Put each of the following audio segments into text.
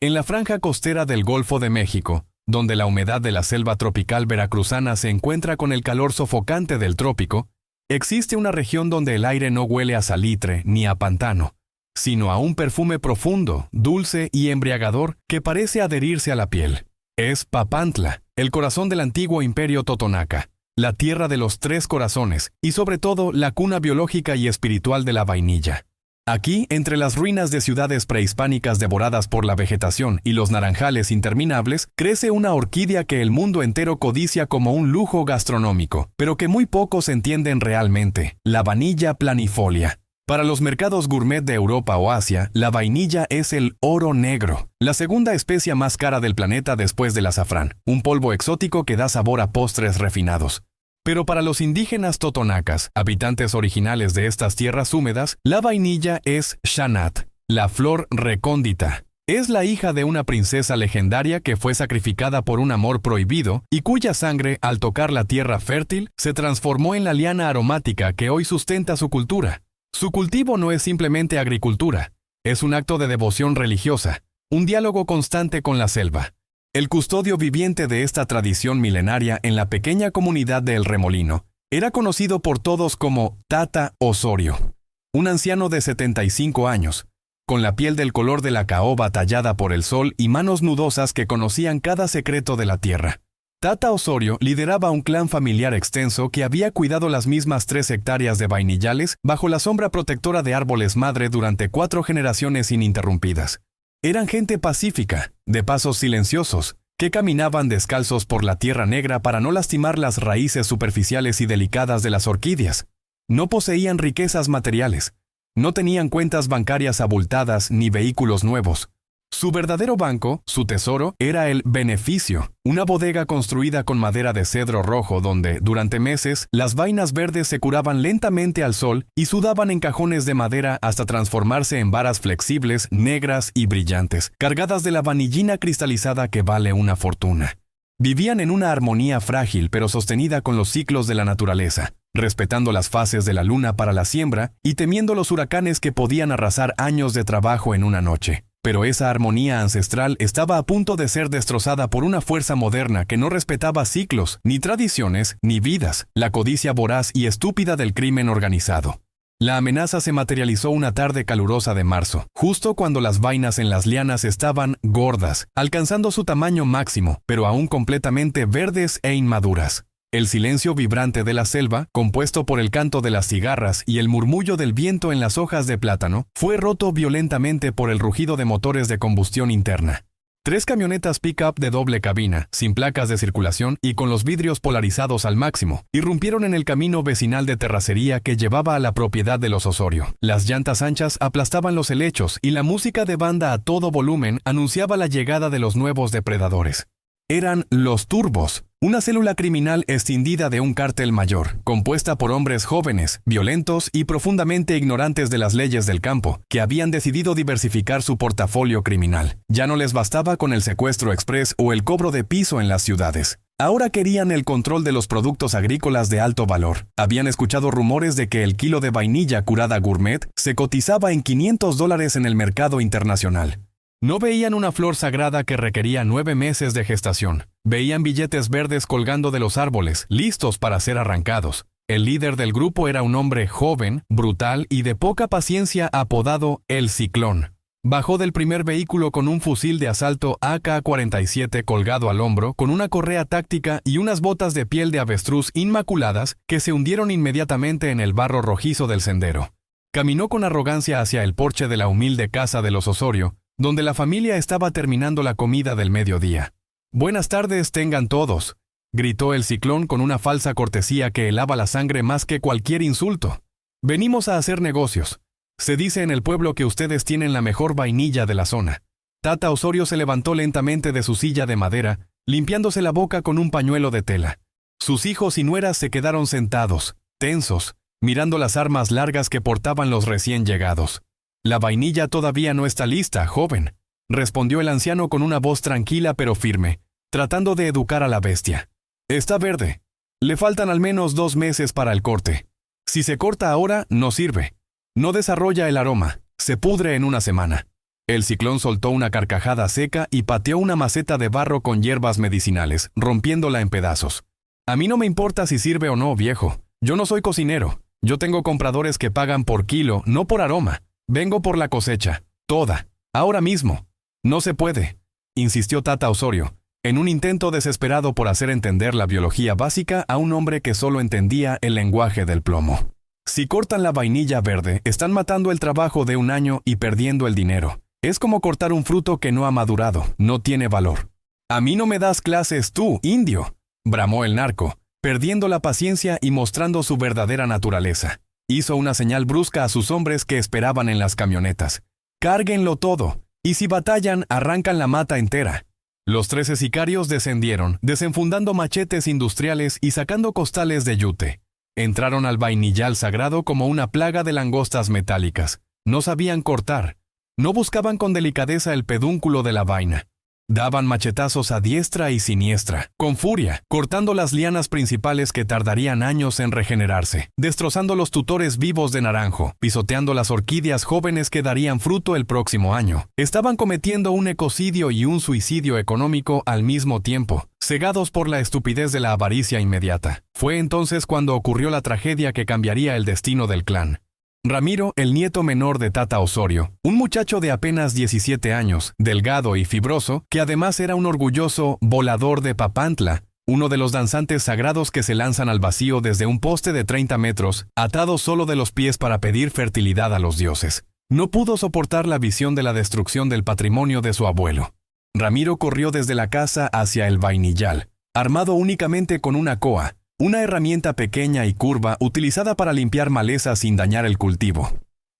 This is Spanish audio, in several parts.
En la franja costera del Golfo de México, donde la humedad de la selva tropical veracruzana se encuentra con el calor sofocante del trópico, existe una región donde el aire no huele a salitre ni a pantano, sino a un perfume profundo, dulce y embriagador que parece adherirse a la piel. Es Papantla, el corazón del antiguo imperio totonaca, la tierra de los tres corazones y sobre todo la cuna biológica y espiritual de la vainilla. Aquí, entre las ruinas de ciudades prehispánicas devoradas por la vegetación y los naranjales interminables, crece una orquídea que el mundo entero codicia como un lujo gastronómico, pero que muy pocos entienden realmente: la vainilla planifolia. Para los mercados gourmet de Europa o Asia, la vainilla es el oro negro, la segunda especia más cara del planeta después del azafrán, un polvo exótico que da sabor a postres refinados. Pero para los indígenas totonacas, habitantes originales de estas tierras húmedas, la vainilla es Xanat, la flor recóndita. Es la hija de una princesa legendaria que fue sacrificada por un amor prohibido y cuya sangre, al tocar la tierra fértil, se transformó en la liana aromática que hoy sustenta su cultura. Su cultivo no es simplemente agricultura, es un acto de devoción religiosa, un diálogo constante con la selva. El custodio viviente de esta tradición milenaria en la pequeña comunidad de El Remolino era conocido por todos como Tata Osorio, un anciano de 75 años, con la piel del color de la caoba tallada por el sol y manos nudosas que conocían cada secreto de la tierra. Tata Osorio lideraba un clan familiar extenso que había cuidado las mismas 3 hectáreas de vainillales bajo la sombra protectora de árboles madre durante 4 generaciones ininterrumpidas. Eran gente pacífica, de pasos silenciosos, que caminaban descalzos por la tierra negra para no lastimar las raíces superficiales y delicadas de las orquídeas. No poseían riquezas materiales, no tenían cuentas bancarias abultadas ni vehículos nuevos. Su verdadero banco, su tesoro, era el beneficio, una bodega construida con madera de cedro rojo donde, durante meses, las vainas verdes se curaban lentamente al sol y sudaban en cajones de madera hasta transformarse en varas flexibles, negras y brillantes, cargadas de la vanillina cristalizada que vale una fortuna. Vivían en una armonía frágil pero sostenida con los ciclos de la naturaleza, respetando las fases de la luna para la siembra y temiendo los huracanes que podían arrasar años de trabajo en una noche. Pero esa armonía ancestral estaba a punto de ser destrozada por una fuerza moderna que no respetaba ciclos, ni tradiciones, ni vidas, la codicia voraz y estúpida del crimen organizado. La amenaza se materializó una tarde calurosa de marzo, justo cuando las vainas en las lianas estaban gordas, alcanzando su tamaño máximo, pero aún completamente verdes e inmaduras. El silencio vibrante de la selva, compuesto por el canto de las cigarras y el murmullo del viento en las hojas de plátano, fue roto violentamente por el rugido de motores de combustión interna. 3 camionetas pick-up de doble cabina, sin placas de circulación y con los vidrios polarizados al máximo, irrumpieron en el camino vecinal de terracería que llevaba a la propiedad de los Osorio. Las llantas anchas aplastaban los helechos y la música de banda a todo volumen anunciaba la llegada de los nuevos depredadores. Eran los Turbos, una célula criminal escindida de un cártel mayor, compuesta por hombres jóvenes, violentos y profundamente ignorantes de las leyes del campo, que habían decidido diversificar su portafolio criminal. Ya no les bastaba con el secuestro express o el cobro de piso en las ciudades. Ahora querían el control de los productos agrícolas de alto valor. Habían escuchado rumores de que el kilo de vainilla curada gourmet se cotizaba en $500 en el mercado internacional. No veían una flor sagrada que requería 9 meses de gestación. Veían billetes verdes colgando de los árboles, listos para ser arrancados. El líder del grupo era un hombre joven, brutal y de poca paciencia apodado El Ciclón. Bajó del primer vehículo con un fusil de asalto AK-47 colgado al hombro, con una correa táctica y unas botas de piel de avestruz inmaculadas que se hundieron inmediatamente en el barro rojizo del sendero. Caminó con arrogancia hacia el porche de la humilde casa de los Osorio, donde la familia estaba terminando la comida del mediodía. «Buenas tardes tengan todos», gritó el Ciclón con una falsa cortesía que helaba la sangre más que cualquier insulto. «Venimos a hacer negocios. Se dice en el pueblo que ustedes tienen la mejor vainilla de la zona». Tata Osorio se levantó lentamente de su silla de madera, limpiándose la boca con un pañuelo de tela. Sus hijos y nueras se quedaron sentados, tensos, mirando las armas largas que portaban los recién llegados. «La vainilla todavía no está lista, joven», respondió el anciano con una voz tranquila pero firme, tratando de educar a la bestia. «Está verde. Le faltan al menos 2 meses para el corte. Si se corta ahora, no sirve. No desarrolla el aroma. Se pudre en una semana». El ciclón soltó una carcajada seca y pateó una maceta de barro con hierbas medicinales, rompiéndola en pedazos. A mí no me importa si sirve o no, viejo. Yo no soy cocinero. Yo tengo compradores que pagan por kilo, no por aroma. Vengo por la cosecha. Toda. Ahora mismo. No se puede, insistió Tata Osorio, en un intento desesperado por hacer entender la biología básica a un hombre que solo entendía el lenguaje del plomo. Si cortan la vainilla verde, están matando el trabajo de un año y perdiendo el dinero. Es como cortar un fruto que no ha madurado, no tiene valor. A mí no me das clases tú, indio, bramó el narco, perdiendo la paciencia y mostrando su verdadera naturaleza. Hizo una señal brusca a sus hombres que esperaban en las camionetas. Cárguenlo todo, y si batallan, arrancan la mata entera. Los 13 sicarios descendieron, desenfundando machetes industriales y sacando costales de yute. Entraron al vainillal sagrado como una plaga de langostas metálicas. No sabían cortar. No buscaban con delicadeza el pedúnculo de la vaina. Daban machetazos a diestra y siniestra, con furia, cortando las lianas principales que tardarían años en regenerarse, destrozando los tutores vivos de naranjo, pisoteando las orquídeas jóvenes que darían fruto el próximo año. Estaban cometiendo un ecocidio y un suicidio económico al mismo tiempo, cegados por la estupidez de la avaricia inmediata. Fue entonces cuando ocurrió la tragedia que cambiaría el destino del clan. Ramiro, el nieto menor de Tata Osorio, un muchacho de apenas 17 años, delgado y fibroso, que además era un orgulloso volador de Papantla, uno de los danzantes sagrados que se lanzan al vacío desde un poste de 30 metros, atado solo de los pies para pedir fertilidad a los dioses. No pudo soportar la visión de la destrucción del patrimonio de su abuelo. Ramiro corrió desde la casa hacia el vainillal, armado únicamente con una coa, una herramienta pequeña y curva utilizada para limpiar maleza sin dañar el cultivo.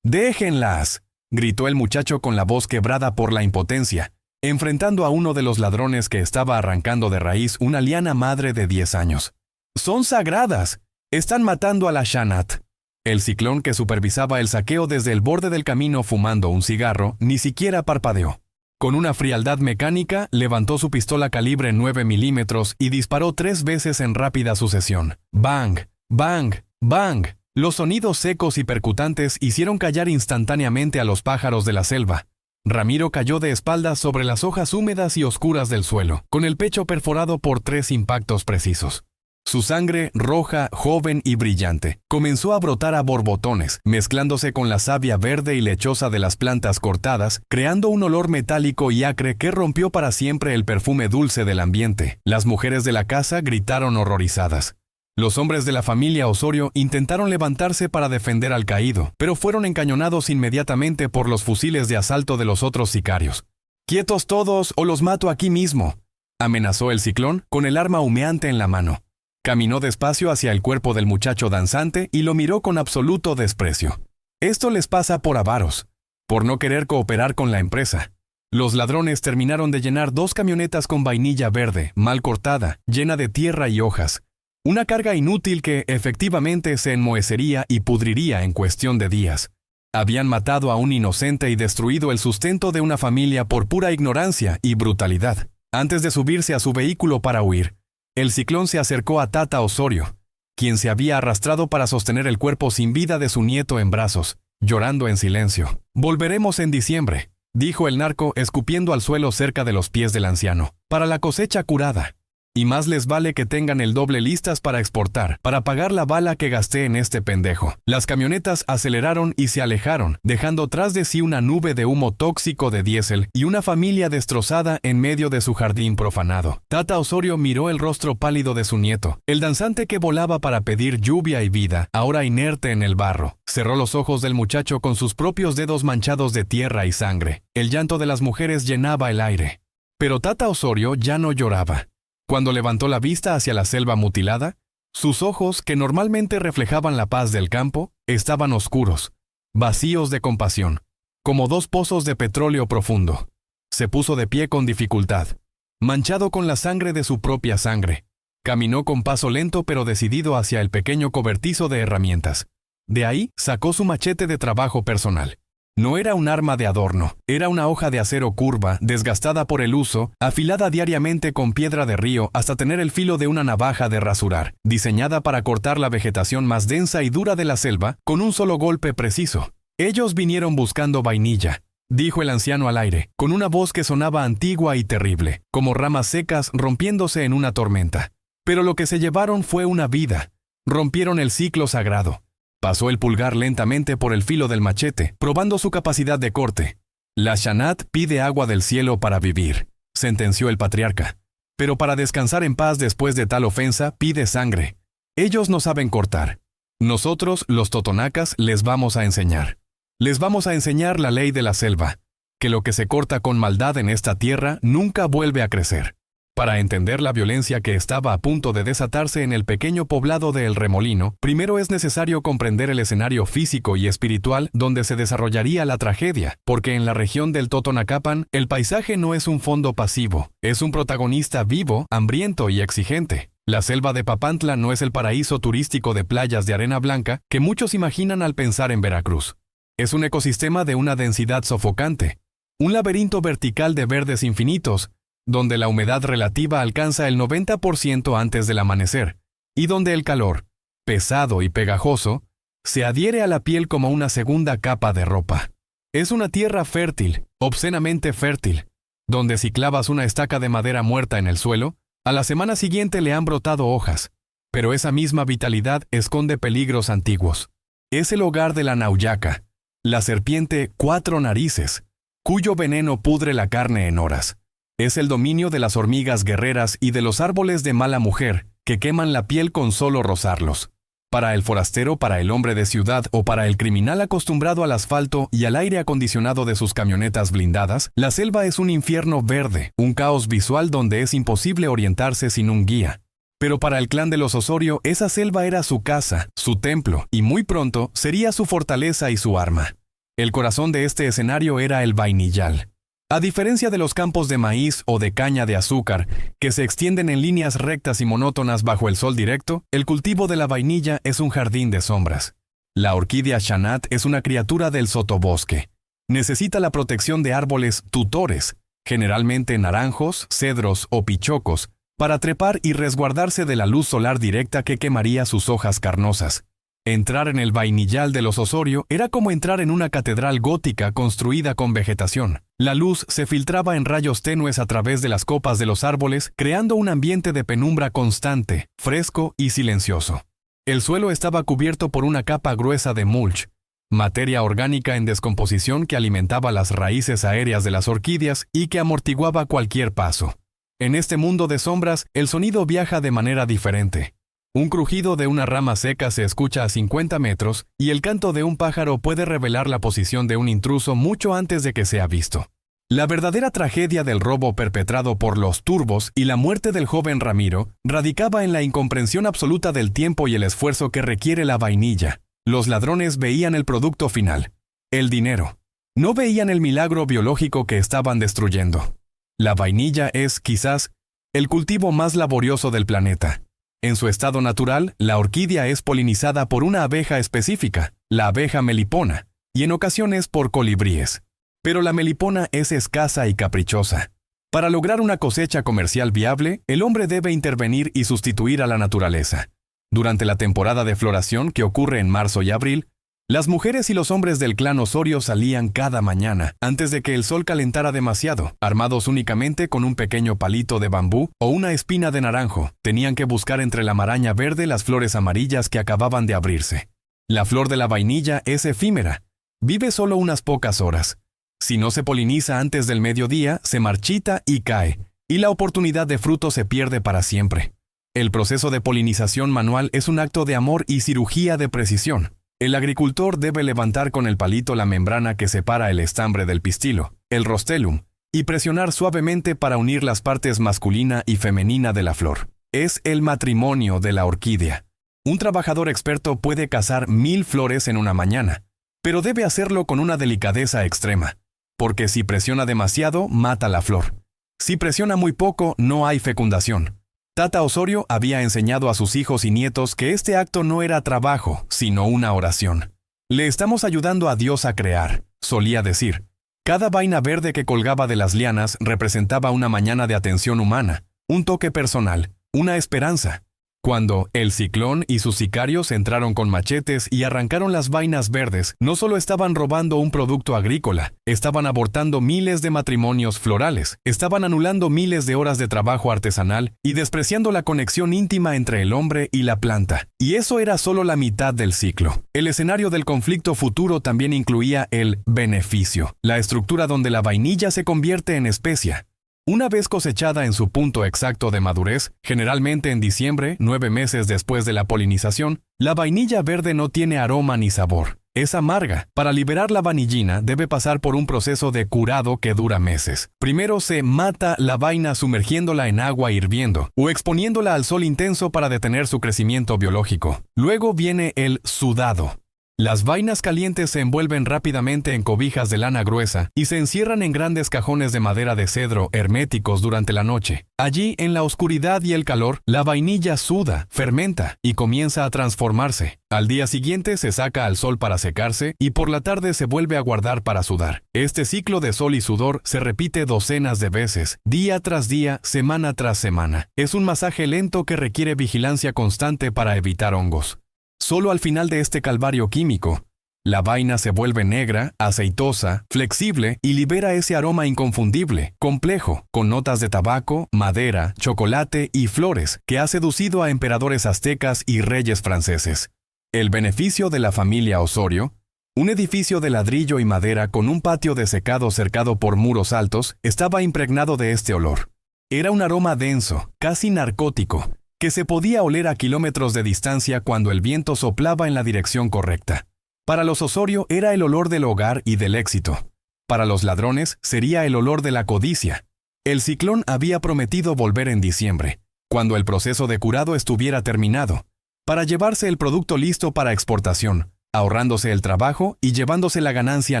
¡Déjenlas!, gritó el muchacho con la voz quebrada por la impotencia, enfrentando a uno de los ladrones que estaba arrancando de raíz una liana madre de 10 años. ¡Son sagradas! ¡Están matando a la Shanat! El ciclón, que supervisaba el saqueo desde el borde del camino fumando un cigarro, ni siquiera parpadeó. Con una frialdad mecánica, levantó su pistola calibre 9 milímetros y disparó 3 veces en rápida sucesión. ¡Bang! ¡Bang! ¡Bang! Los sonidos secos y percutantes hicieron callar instantáneamente a los pájaros de la selva. Ramiro cayó de espaldas sobre las hojas húmedas y oscuras del suelo, con el pecho perforado por 3 impactos precisos. Su sangre, roja, joven y brillante, comenzó a brotar a borbotones, mezclándose con la savia verde y lechosa de las plantas cortadas, creando un olor metálico y acre que rompió para siempre el perfume dulce del ambiente. Las mujeres de la casa gritaron horrorizadas. Los hombres de la familia Osorio intentaron levantarse para defender al caído, pero fueron encañonados inmediatamente por los fusiles de asalto de los otros sicarios. «¡Quietos todos o los mato aquí mismo!», amenazó el ciclón con el arma humeante en la mano. Caminó despacio hacia el cuerpo del muchacho danzante y lo miró con absoluto desprecio. Esto les pasa por avaros, por no querer cooperar con la empresa. Los ladrones terminaron de llenar 2 camionetas con vainilla verde, mal cortada, llena de tierra y hojas. Una carga inútil que, efectivamente, se enmohecería y pudriría en cuestión de días. Habían matado a un inocente y destruido el sustento de una familia por pura ignorancia y brutalidad. Antes de subirse a su vehículo para huir, el ciclón se acercó a Tata Osorio, quien se había arrastrado para sostener el cuerpo sin vida de su nieto en brazos, llorando en silencio. «Volveremos en diciembre», dijo el narco escupiendo al suelo cerca de los pies del anciano, «para la cosecha curada. Y más les vale que tengan el doble listas para exportar, para pagar la bala que gasté en este pendejo». Las camionetas aceleraron y se alejaron, dejando tras de sí una nube de humo tóxico de diésel y una familia destrozada en medio de su jardín profanado. Tata Osorio miró el rostro pálido de su nieto, el danzante que volaba para pedir lluvia y vida, ahora inerte en el barro. Cerró los ojos del muchacho con sus propios dedos manchados de tierra y sangre. El llanto de las mujeres llenaba el aire. Pero Tata Osorio ya no lloraba. Cuando levantó la vista hacia la selva mutilada, sus ojos, que normalmente reflejaban la paz del campo, estaban oscuros, vacíos de compasión, como 2 pozos de petróleo profundo. Se puso de pie con dificultad, manchado con la sangre de su propia sangre. Caminó con paso lento pero decidido hacia el pequeño cobertizo de herramientas. De ahí sacó su machete de trabajo personal. No era un arma de adorno, era una hoja de acero curva, desgastada por el uso, afilada diariamente con piedra de río hasta tener el filo de una navaja de rasurar, diseñada para cortar la vegetación más densa y dura de la selva con un solo golpe preciso. Ellos vinieron buscando vainilla, dijo el anciano al aire, con una voz que sonaba antigua y terrible, como ramas secas rompiéndose en una tormenta. Pero lo que se llevaron fue una vida. Rompieron el ciclo sagrado. Pasó el pulgar lentamente por el filo del machete, probando su capacidad de corte. La Shanat pide agua del cielo para vivir, sentenció el patriarca. Pero para descansar en paz después de tal ofensa, pide sangre. Ellos no saben cortar. Nosotros, los totonacas, les vamos a enseñar. Les vamos a enseñar la ley de la selva, que lo que se corta con maldad en esta tierra nunca vuelve a crecer. Para entender la violencia que estaba a punto de desatarse en el pequeño poblado de El Remolino, primero es necesario comprender el escenario físico y espiritual donde se desarrollaría la tragedia, porque en la región del Totonacapan, el paisaje no es un fondo pasivo, es un protagonista vivo, hambriento y exigente. La selva de Papantla no es el paraíso turístico de playas de arena blanca que muchos imaginan al pensar en Veracruz. Es un ecosistema de una densidad sofocante, un laberinto vertical de verdes infinitos, donde la humedad relativa alcanza el 90% antes del amanecer, y donde el calor, pesado y pegajoso, se adhiere a la piel como una segunda capa de ropa. Es una tierra fértil, obscenamente fértil, donde si clavas una estaca de madera muerta en el suelo, a la semana siguiente le han brotado hojas, pero esa misma vitalidad esconde peligros antiguos. Es el hogar de la nauyaca, la serpiente cuatro narices, cuyo veneno pudre la carne en horas. Es el dominio de las hormigas guerreras y de los árboles de mala mujer, que queman la piel con solo rozarlos. Para el forastero, para el hombre de ciudad o para el criminal acostumbrado al asfalto y al aire acondicionado de sus camionetas blindadas, la selva es un infierno verde, un caos visual donde es imposible orientarse sin un guía. Pero para el clan de los Osorio, esa selva era su casa, su templo, y muy pronto sería su fortaleza y su arma. El corazón de este escenario era el vainillal. A diferencia de los campos de maíz o de caña de azúcar, que se extienden en líneas rectas y monótonas bajo el sol directo, el cultivo de la vainilla es un jardín de sombras. La orquídea Shanat es una criatura del sotobosque. Necesita la protección de árboles tutores, generalmente naranjos, cedros o pichocos, para trepar y resguardarse de la luz solar directa que quemaría sus hojas carnosas. Entrar en el vainillal de los Osorio era como entrar en una catedral gótica construida con vegetación. La luz se filtraba en rayos tenues a través de las copas de los árboles, creando un ambiente de penumbra constante, fresco y silencioso. El suelo estaba cubierto por una capa gruesa de mulch, materia orgánica en descomposición que alimentaba las raíces aéreas de las orquídeas y que amortiguaba cualquier paso. En este mundo de sombras, el sonido viaja de manera diferente. Un crujido de una rama seca se escucha a 50 metros y el canto de un pájaro puede revelar la posición de un intruso mucho antes de que sea visto. La verdadera tragedia del robo perpetrado por los turbos y la muerte del joven Ramiro radicaba en la incomprensión absoluta del tiempo y el esfuerzo que requiere la vainilla. Los ladrones veían el producto final, el dinero. No veían el milagro biológico que estaban destruyendo. La vainilla es, quizás, el cultivo más laborioso del planeta. En su estado natural, la orquídea es polinizada por una abeja específica, la abeja melipona, y en ocasiones por colibríes. Pero la melipona es escasa y caprichosa. Para lograr una cosecha comercial viable, el hombre debe intervenir y sustituir a la naturaleza. Durante la temporada de floración, que ocurre en marzo y abril, las mujeres y los hombres del clan Osorio salían cada mañana, antes de que el sol calentara demasiado, armados únicamente con un pequeño palito de bambú o una espina de naranjo. Tenían que buscar entre la maraña verde las flores amarillas que acababan de abrirse. La flor de la vainilla es efímera. Vive solo unas pocas horas. Si no se poliniza antes del mediodía, se marchita y cae, y la oportunidad de fruto se pierde para siempre. El proceso de polinización manual es un acto de amor y cirugía de precisión. El agricultor debe levantar con el palito la membrana que separa el estambre del pistilo, el rostelum, y presionar suavemente para unir las partes masculina y femenina de la flor. Es el matrimonio de la orquídea. Un trabajador experto puede cazar 1000 flores en una mañana, pero debe hacerlo con una delicadeza extrema, porque si presiona demasiado, mata la flor. Si presiona muy poco, no hay fecundación. Tata Osorio había enseñado a sus hijos y nietos que este acto no era trabajo, sino una oración. Le estamos ayudando a Dios a crear, solía decir. Cada vaina verde que colgaba de las lianas representaba una mañana de atención humana, un toque personal, una esperanza. Cuando el ciclón y sus sicarios entraron con machetes y arrancaron las vainas verdes, no solo estaban robando un producto agrícola, estaban abortando miles de matrimonios florales, estaban anulando miles de horas de trabajo artesanal y despreciando la conexión íntima entre el hombre y la planta. Y eso era solo la mitad del ciclo. El escenario del conflicto futuro también incluía el beneficio, la estructura donde la vainilla se convierte en especia. Una vez cosechada en su punto exacto de madurez, generalmente en diciembre, 9 meses después de la polinización, la vainilla verde no tiene aroma ni sabor. Es amarga. Para liberar la vanillina debe pasar por un proceso de curado que dura meses. Primero se mata la vaina sumergiéndola en agua hirviendo o exponiéndola al sol intenso para detener su crecimiento biológico. Luego viene el sudado. Las vainas calientes se envuelven rápidamente en cobijas de lana gruesa y se encierran en grandes cajones de madera de cedro herméticos durante la noche. Allí, en la oscuridad y el calor, la vainilla suda, fermenta y comienza a transformarse. Al día siguiente se saca al sol para secarse y por la tarde se vuelve a guardar para sudar. Este ciclo de sol y sudor se repite docenas de veces, día tras día, semana tras semana. Es un masaje lento que requiere vigilancia constante para evitar hongos. Solo al final de este calvario químico, la vaina se vuelve negra, aceitosa, flexible y libera ese aroma inconfundible, complejo, con notas de tabaco, madera, chocolate y flores que ha seducido a emperadores aztecas y reyes franceses. El beneficio de la familia Osorio, un edificio de ladrillo y madera con un patio de secado cercado por muros altos, estaba impregnado de este olor. Era un aroma denso, casi narcótico, que se podía oler a kilómetros de distancia cuando el viento soplaba en la dirección correcta. Para los Osorio era el olor del hogar y del éxito. Para los ladrones sería el olor de la codicia. El ciclón había prometido volver en diciembre, cuando el proceso de curado estuviera terminado, para llevarse el producto listo para exportación, ahorrándose el trabajo y llevándose la ganancia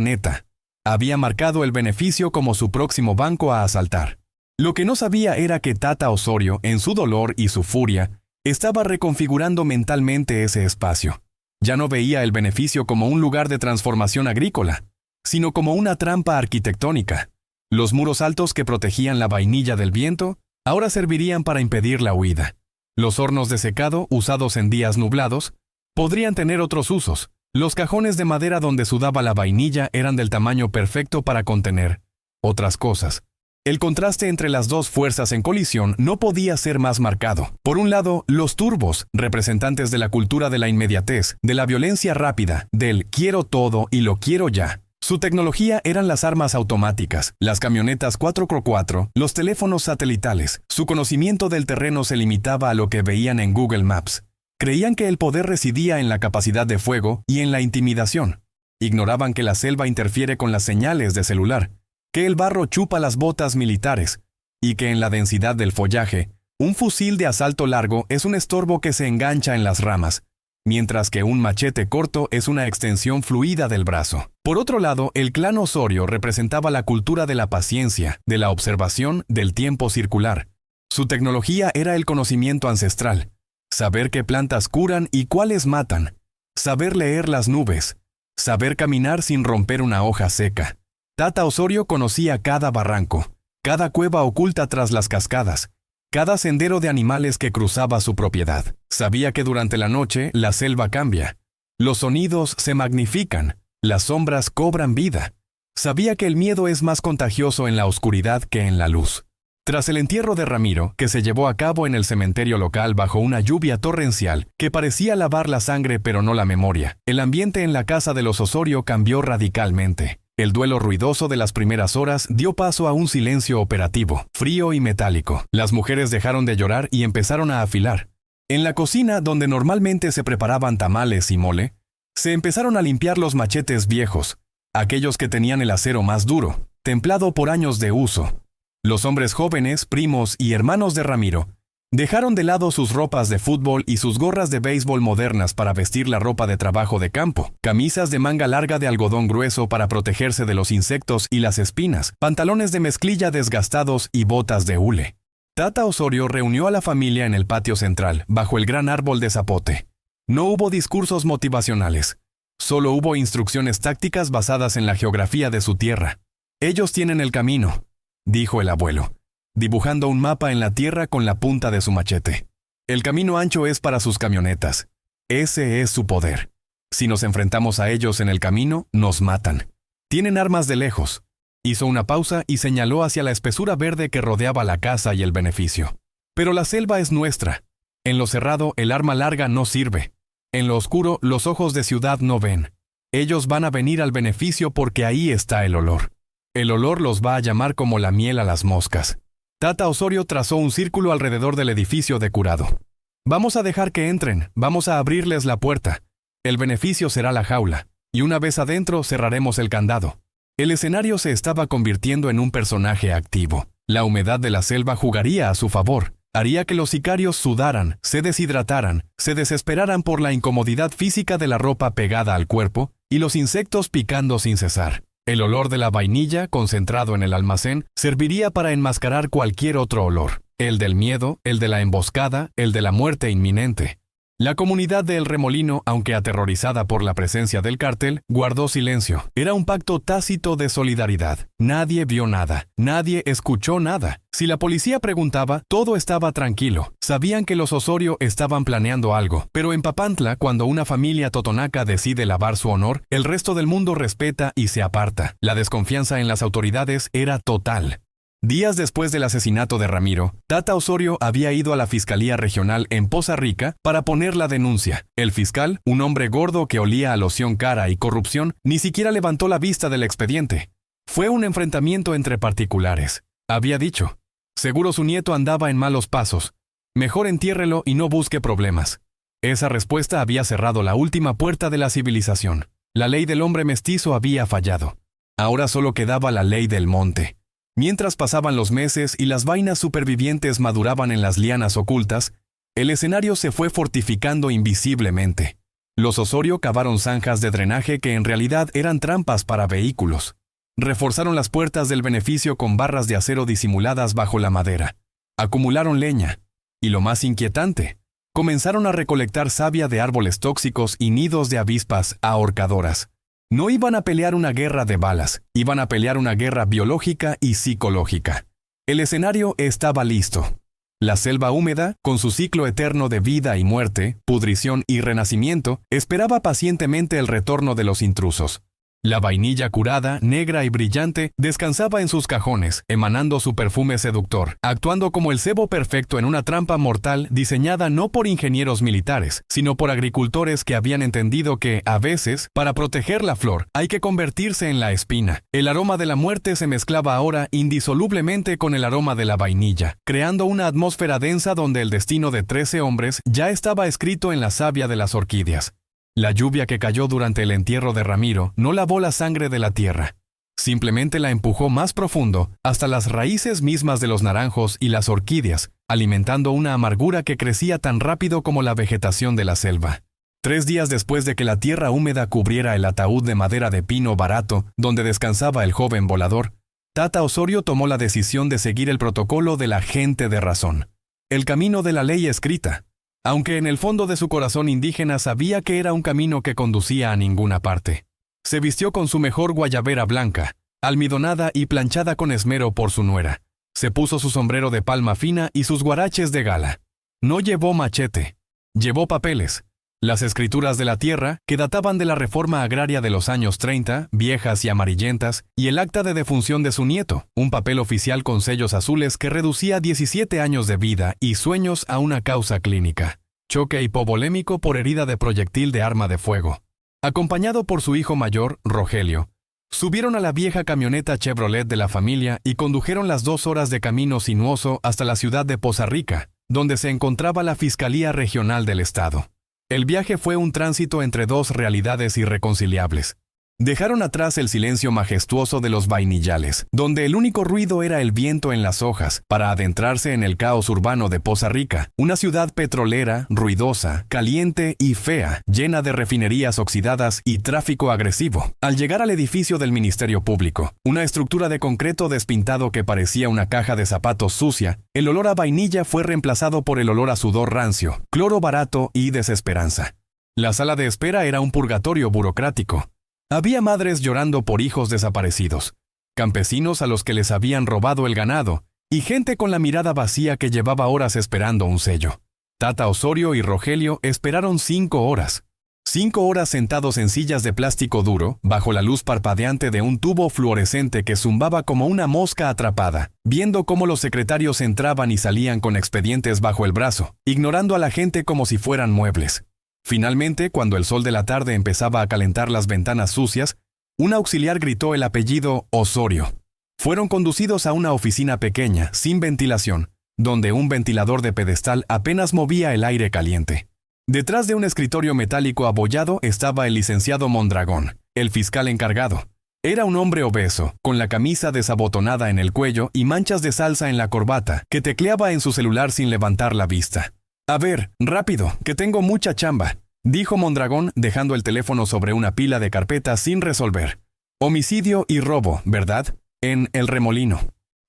neta. Había marcado el beneficio como su próximo banco a asaltar. Lo que no sabía era que Tata Osorio, en su dolor y su furia, estaba reconfigurando mentalmente ese espacio. Ya no veía el beneficio como un lugar de transformación agrícola, sino como una trampa arquitectónica. Los muros altos que protegían la vainilla del viento ahora servirían para impedir la huida. Los hornos de secado, usados en días nublados, podrían tener otros usos. Los cajones de madera donde sudaba la vainilla eran del tamaño perfecto para contener otras cosas. El contraste entre las dos fuerzas en colisión no podía ser más marcado. Por un lado, los turbos, representantes de la cultura de la inmediatez, de la violencia rápida, del quiero todo y lo quiero ya. Su tecnología eran las armas automáticas, las camionetas 4x4, los teléfonos satelitales. Su conocimiento del terreno se limitaba a lo que veían en Google Maps. Creían que el poder residía en la capacidad de fuego y en la intimidación. Ignoraban que la selva interfiere con las señales de celular, que el barro chupa las botas militares, y que en la densidad del follaje, un fusil de asalto largo es un estorbo que se engancha en las ramas, mientras que un machete corto es una extensión fluida del brazo. Por otro lado, el clan Osorio representaba la cultura de la paciencia, de la observación, del tiempo circular. Su tecnología era el conocimiento ancestral, saber qué plantas curan y cuáles matan, saber leer las nubes, saber caminar sin romper una hoja seca. Tata Osorio conocía cada barranco, cada cueva oculta tras las cascadas, cada sendero de animales que cruzaba su propiedad. Sabía que durante la noche la selva cambia, los sonidos se magnifican, las sombras cobran vida. Sabía que el miedo es más contagioso en la oscuridad que en la luz. Tras el entierro de Ramiro, que se llevó a cabo en el cementerio local bajo una lluvia torrencial que parecía lavar la sangre pero no la memoria, el ambiente en la casa de los Osorio cambió radicalmente. El duelo ruidoso de las primeras horas dio paso a un silencio operativo, frío y metálico. Las mujeres dejaron de llorar y empezaron a afilar. En la cocina, donde normalmente se preparaban tamales y mole, se empezaron a limpiar los machetes viejos, aquellos que tenían el acero más duro, templado por años de uso. Los hombres jóvenes, primos y hermanos de Ramiro, dejaron de lado sus ropas de fútbol y sus gorras de béisbol modernas para vestir la ropa de trabajo de campo, camisas de manga larga de algodón grueso para protegerse de los insectos y las espinas, pantalones de mezclilla desgastados y botas de hule. Tata Osorio reunió a la familia en el patio central, bajo el gran árbol de zapote. No hubo discursos motivacionales. Solo hubo instrucciones tácticas basadas en la geografía de su tierra. Ellos tienen el camino, dijo el abuelo, dibujando un mapa en la tierra con la punta de su machete. El camino ancho es para sus camionetas. Ese es su poder. Si nos enfrentamos a ellos en el camino, nos matan. Tienen armas de lejos. Hizo una pausa y señaló hacia la espesura verde que rodeaba la casa y el beneficio. Pero la selva es nuestra. En lo cerrado, el arma larga no sirve. En lo oscuro, los ojos de ciudad no ven. Ellos van a venir al beneficio porque ahí está el olor. El olor los va a llamar como la miel a las moscas. Tata Osorio trazó un círculo alrededor del edificio de Curado. Vamos a dejar que entren, vamos a abrirles la puerta. El beneficio será la jaula, y una vez adentro cerraremos el candado. El escenario se estaba convirtiendo en un personaje activo. La humedad de la selva jugaría a su favor. Haría que los sicarios sudaran, se deshidrataran, se desesperaran por la incomodidad física de la ropa pegada al cuerpo y los insectos picando sin cesar. El olor de la vainilla, concentrado en el almacén, serviría para enmascarar cualquier otro olor. El del miedo, el de la emboscada, el de la muerte inminente. La comunidad de El Remolino, aunque aterrorizada por la presencia del cártel, guardó silencio. Era un pacto tácito de solidaridad. Nadie vio nada. Nadie escuchó nada. Si la policía preguntaba, todo estaba tranquilo. Sabían que los Osorio estaban planeando algo. Pero en Papantla, cuando una familia totonaca decide lavar su honor, el resto del mundo respeta y se aparta. La desconfianza en las autoridades era total. Días después del asesinato de Ramiro, Tata Osorio había ido a la Fiscalía Regional en Poza Rica para poner la denuncia. El fiscal, un hombre gordo que olía a loción cara y corrupción, ni siquiera levantó la vista del expediente. Fue un enfrentamiento entre particulares. Había dicho, seguro su nieto andaba en malos pasos. Mejor entiérrelo y no busque problemas. Esa respuesta había cerrado la última puerta de la civilización. La ley del hombre mestizo había fallado. Ahora solo quedaba la ley del monte. Mientras pasaban los meses y las vainas supervivientes maduraban en las lianas ocultas, el escenario se fue fortificando invisiblemente. Los Osorio cavaron zanjas de drenaje que en realidad eran trampas para vehículos. Reforzaron las puertas del beneficio con barras de acero disimuladas bajo la madera. Acumularon leña. Y lo más inquietante, comenzaron a recolectar savia de árboles tóxicos y nidos de avispas ahorcadoras. No iban a pelear una guerra de balas, iban a pelear una guerra biológica y psicológica. El escenario estaba listo. La selva húmeda, con su ciclo eterno de vida y muerte, pudrición y renacimiento, esperaba pacientemente el retorno de los intrusos. La vainilla curada, negra y brillante, descansaba en sus cajones, emanando su perfume seductor, actuando como el cebo perfecto en una trampa mortal diseñada no por ingenieros militares, sino por agricultores que habían entendido que, a veces, para proteger la flor, hay que convertirse en la espina. El aroma de la muerte se mezclaba ahora indisolublemente con el aroma de la vainilla, creando una atmósfera densa donde el destino de 13 hombres ya estaba escrito en la savia de las orquídeas. La lluvia que cayó durante el entierro de Ramiro no lavó la sangre de la tierra. Simplemente la empujó más profundo, hasta las raíces mismas de los naranjos y las orquídeas, alimentando una amargura que crecía tan rápido como la vegetación de la selva. 3 días después de que la tierra húmeda cubriera el ataúd de madera de pino barato donde descansaba el joven volador, Tata Osorio tomó la decisión de seguir el protocolo de la gente de razón. El camino de la ley escrita. Aunque en el fondo de su corazón indígena sabía que era un camino que conducía a ninguna parte. Se vistió con su mejor guayabera blanca, almidonada y planchada con esmero por su nuera. Se puso su sombrero de palma fina y sus guaraches de gala. No llevó machete. Llevó papeles. Las escrituras de la tierra, que databan de la reforma agraria de los años 30, viejas y amarillentas, y el acta de defunción de su nieto, un papel oficial con sellos azules que reducía 17 años de vida y sueños a una causa clínica. Choque hipovolémico por herida de proyectil de arma de fuego. Acompañado por su hijo mayor, Rogelio, subieron a la vieja camioneta Chevrolet de la familia y condujeron las 2 horas de camino sinuoso hasta la ciudad de Poza Rica, donde se encontraba la Fiscalía Regional del Estado. El viaje fue un tránsito entre 2 realidades irreconciliables. Dejaron atrás el silencio majestuoso de los vainillales, donde el único ruido era el viento en las hojas, para adentrarse en el caos urbano de Poza Rica, una ciudad petrolera, ruidosa, caliente y fea, llena de refinerías oxidadas y tráfico agresivo. Al llegar al edificio del Ministerio Público, una estructura de concreto despintado que parecía una caja de zapatos sucia, el olor a vainilla fue reemplazado por el olor a sudor rancio, cloro barato y desesperanza. La sala de espera era un purgatorio burocrático. Había madres llorando por hijos desaparecidos, campesinos a los que les habían robado el ganado, y gente con la mirada vacía que llevaba horas esperando un sello. Tata Osorio y Rogelio esperaron 5 horas. 5 horas sentados en sillas de plástico duro, bajo la luz parpadeante de un tubo fluorescente que zumbaba como una mosca atrapada, viendo cómo los secretarios entraban y salían con expedientes bajo el brazo, ignorando a la gente como si fueran muebles. Finalmente, cuando el sol de la tarde empezaba a calentar las ventanas sucias, un auxiliar gritó el apellido Osorio. Fueron conducidos a una oficina pequeña, sin ventilación, donde un ventilador de pedestal apenas movía el aire caliente. Detrás de un escritorio metálico abollado estaba el licenciado Mondragón, el fiscal encargado. Era un hombre obeso, con la camisa desabotonada en el cuello y manchas de salsa en la corbata, que tecleaba en su celular sin levantar la vista. «A ver, rápido, que tengo mucha chamba», dijo Mondragón, dejando el teléfono sobre una pila de carpetas sin resolver. «Homicidio y robo, ¿verdad? En El Remolino».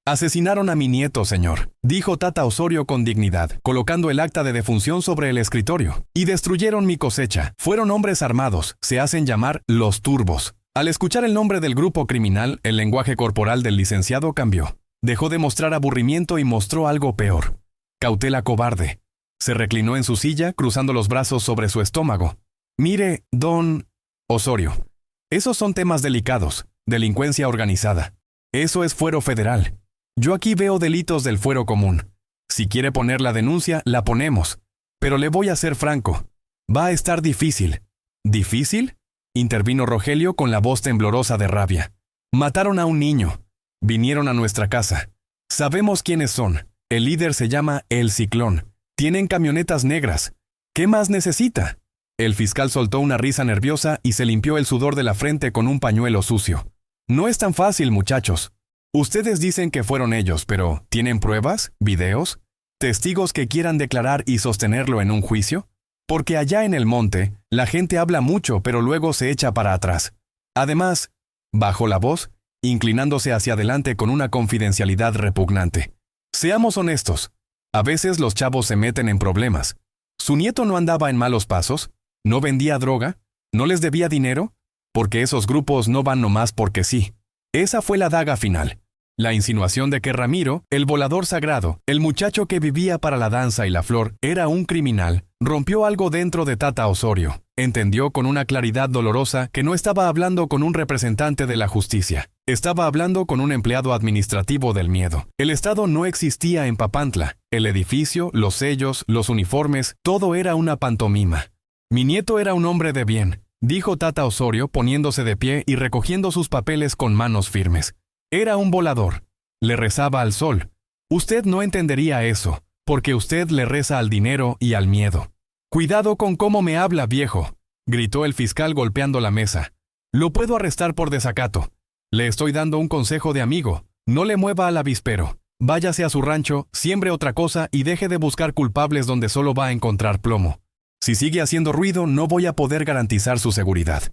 «Asesinaron a mi nieto, señor», dijo Tata Osorio con dignidad, colocando el acta de defunción sobre el escritorio. «Y destruyeron mi cosecha. Fueron hombres armados. Se hacen llamar Los Turbos». Al escuchar el nombre del grupo criminal, el lenguaje corporal del licenciado cambió. Dejó de mostrar aburrimiento y mostró algo peor. Cautela cobarde. Se reclinó en su silla, cruzando los brazos sobre su estómago. «Mire, don Osorio, esos son temas delicados. Delincuencia organizada. Eso es fuero federal. Yo aquí veo delitos del fuero común. Si quiere poner la denuncia, la ponemos. Pero le voy a ser franco. Va a estar difícil». «¿Difícil?», intervino Rogelio con la voz temblorosa de rabia. «Mataron a un niño. Vinieron a nuestra casa. Sabemos quiénes son. El líder se llama El Ciclón. Tienen camionetas negras. ¿Qué más necesita?». El fiscal soltó una risa nerviosa y se limpió el sudor de la frente con un pañuelo sucio. «No es tan fácil, muchachos. Ustedes dicen que fueron ellos, pero ¿tienen pruebas? ¿Videos? ¿Testigos que quieran declarar y sostenerlo en un juicio? Porque allá en el monte, la gente habla mucho, pero luego se echa para atrás. Además», bajó la voz, inclinándose hacia adelante con una confidencialidad repugnante. «Seamos honestos. A veces los chavos se meten en problemas. ¿Su nieto no andaba en malos pasos? ¿No vendía droga? ¿No les debía dinero? Porque esos grupos no van nomás porque sí». Esa fue la daga final. La insinuación de que Ramiro, el volador sagrado, el muchacho que vivía para la danza y la flor, era un criminal, rompió algo dentro de Tata Osorio. Entendió con una claridad dolorosa que no estaba hablando con un representante de la justicia. Estaba hablando con un empleado administrativo del miedo. El Estado no existía en Papantla. El edificio, los sellos, los uniformes, todo era una pantomima. «Mi nieto era un hombre de bien», dijo Tata Osorio poniéndose de pie y recogiendo sus papeles con manos firmes. «Era un volador. Le rezaba al sol. Usted no entendería eso, porque usted le reza al dinero y al miedo». «Cuidado con cómo me habla, viejo», gritó el fiscal golpeando la mesa. «Lo puedo arrestar por desacato. Le estoy dando un consejo de amigo. No le mueva al avispero. Váyase a su rancho, siembre otra cosa y deje de buscar culpables donde solo va a encontrar plomo. Si sigue haciendo ruido, no voy a poder garantizar su seguridad».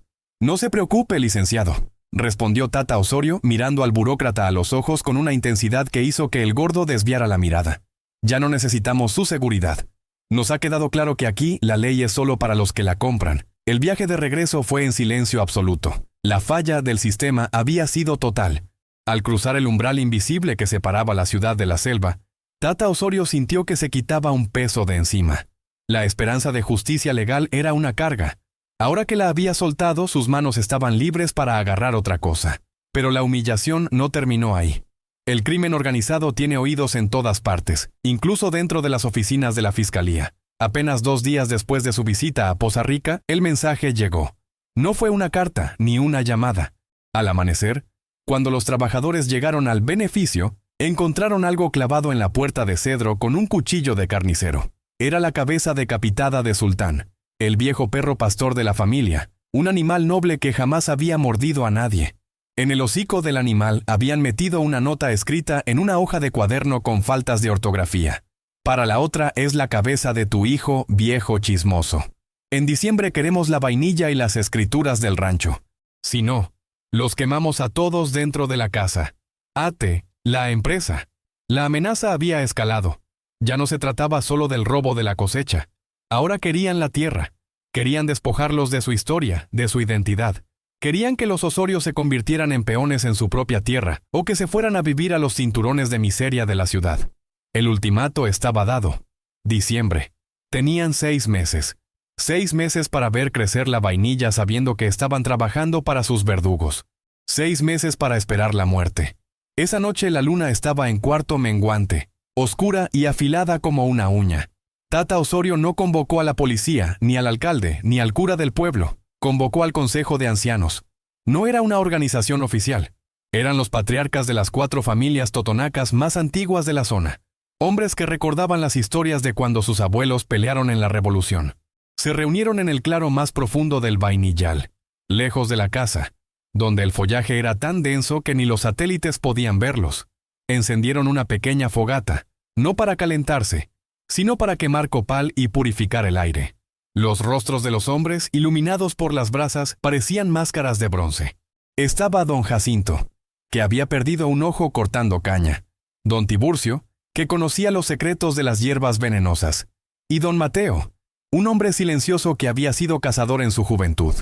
«No se preocupe, licenciado», respondió Tata Osorio mirando al burócrata a los ojos con una intensidad que hizo que el gordo desviara la mirada. «Ya no necesitamos su seguridad. Nos ha quedado claro que aquí la ley es solo para los que la compran». El viaje de regreso fue en silencio absoluto. La falla del sistema había sido total. Al cruzar el umbral invisible que separaba la ciudad de la selva, Tata Osorio sintió que se quitaba un peso de encima. La esperanza de justicia legal era una carga. Ahora que la había soltado, sus manos estaban libres para agarrar otra cosa. Pero la humillación no terminó ahí. El crimen organizado tiene oídos en todas partes, incluso dentro de las oficinas de la Fiscalía. Apenas 2 días después de su visita a Poza Rica, el mensaje llegó. No fue una carta ni una llamada. Al amanecer, cuando los trabajadores llegaron al beneficio, encontraron algo clavado en la puerta de cedro con un cuchillo de carnicero. Era la cabeza decapitada de Sultán, el viejo perro pastor de la familia, un animal noble que jamás había mordido a nadie. En el hocico del animal habían metido una nota escrita en una hoja de cuaderno con faltas de ortografía. «Para la otra es la cabeza de tu hijo, viejo chismoso. En diciembre queremos la vainilla y las escrituras del rancho. Si no, los quemamos a todos dentro de la casa. ATE, la empresa». La amenaza había escalado. Ya no se trataba solo del robo de la cosecha. Ahora querían la tierra. Querían despojarlos de su historia, de su identidad. Querían que los Osorios se convirtieran en peones en su propia tierra, o que se fueran a vivir a los cinturones de miseria de la ciudad. El ultimato estaba dado. Diciembre. Tenían 6 meses. 6 meses para ver crecer la vainilla sabiendo que estaban trabajando para sus verdugos. 6 meses para esperar la muerte. Esa noche la luna estaba en cuarto menguante, oscura y afilada como una uña. Tata Osorio no convocó a la policía, ni al alcalde, ni al cura del pueblo. Convocó al Consejo de Ancianos. No era una organización oficial. Eran los patriarcas de las 4 familias totonacas más antiguas de la zona. Hombres que recordaban las historias de cuando sus abuelos pelearon en la revolución. Se reunieron en el claro más profundo del vainillal, lejos de la casa, donde el follaje era tan denso que ni los satélites podían verlos. Encendieron una pequeña fogata, no para calentarse, sino para quemar copal y purificar el aire. Los rostros de los hombres, iluminados por las brasas, parecían máscaras de bronce. Estaba don Jacinto, que había perdido un ojo cortando caña, don Tiburcio, que conocía los secretos de las hierbas venenosas, y don Mateo, un hombre silencioso que había sido cazador en su juventud.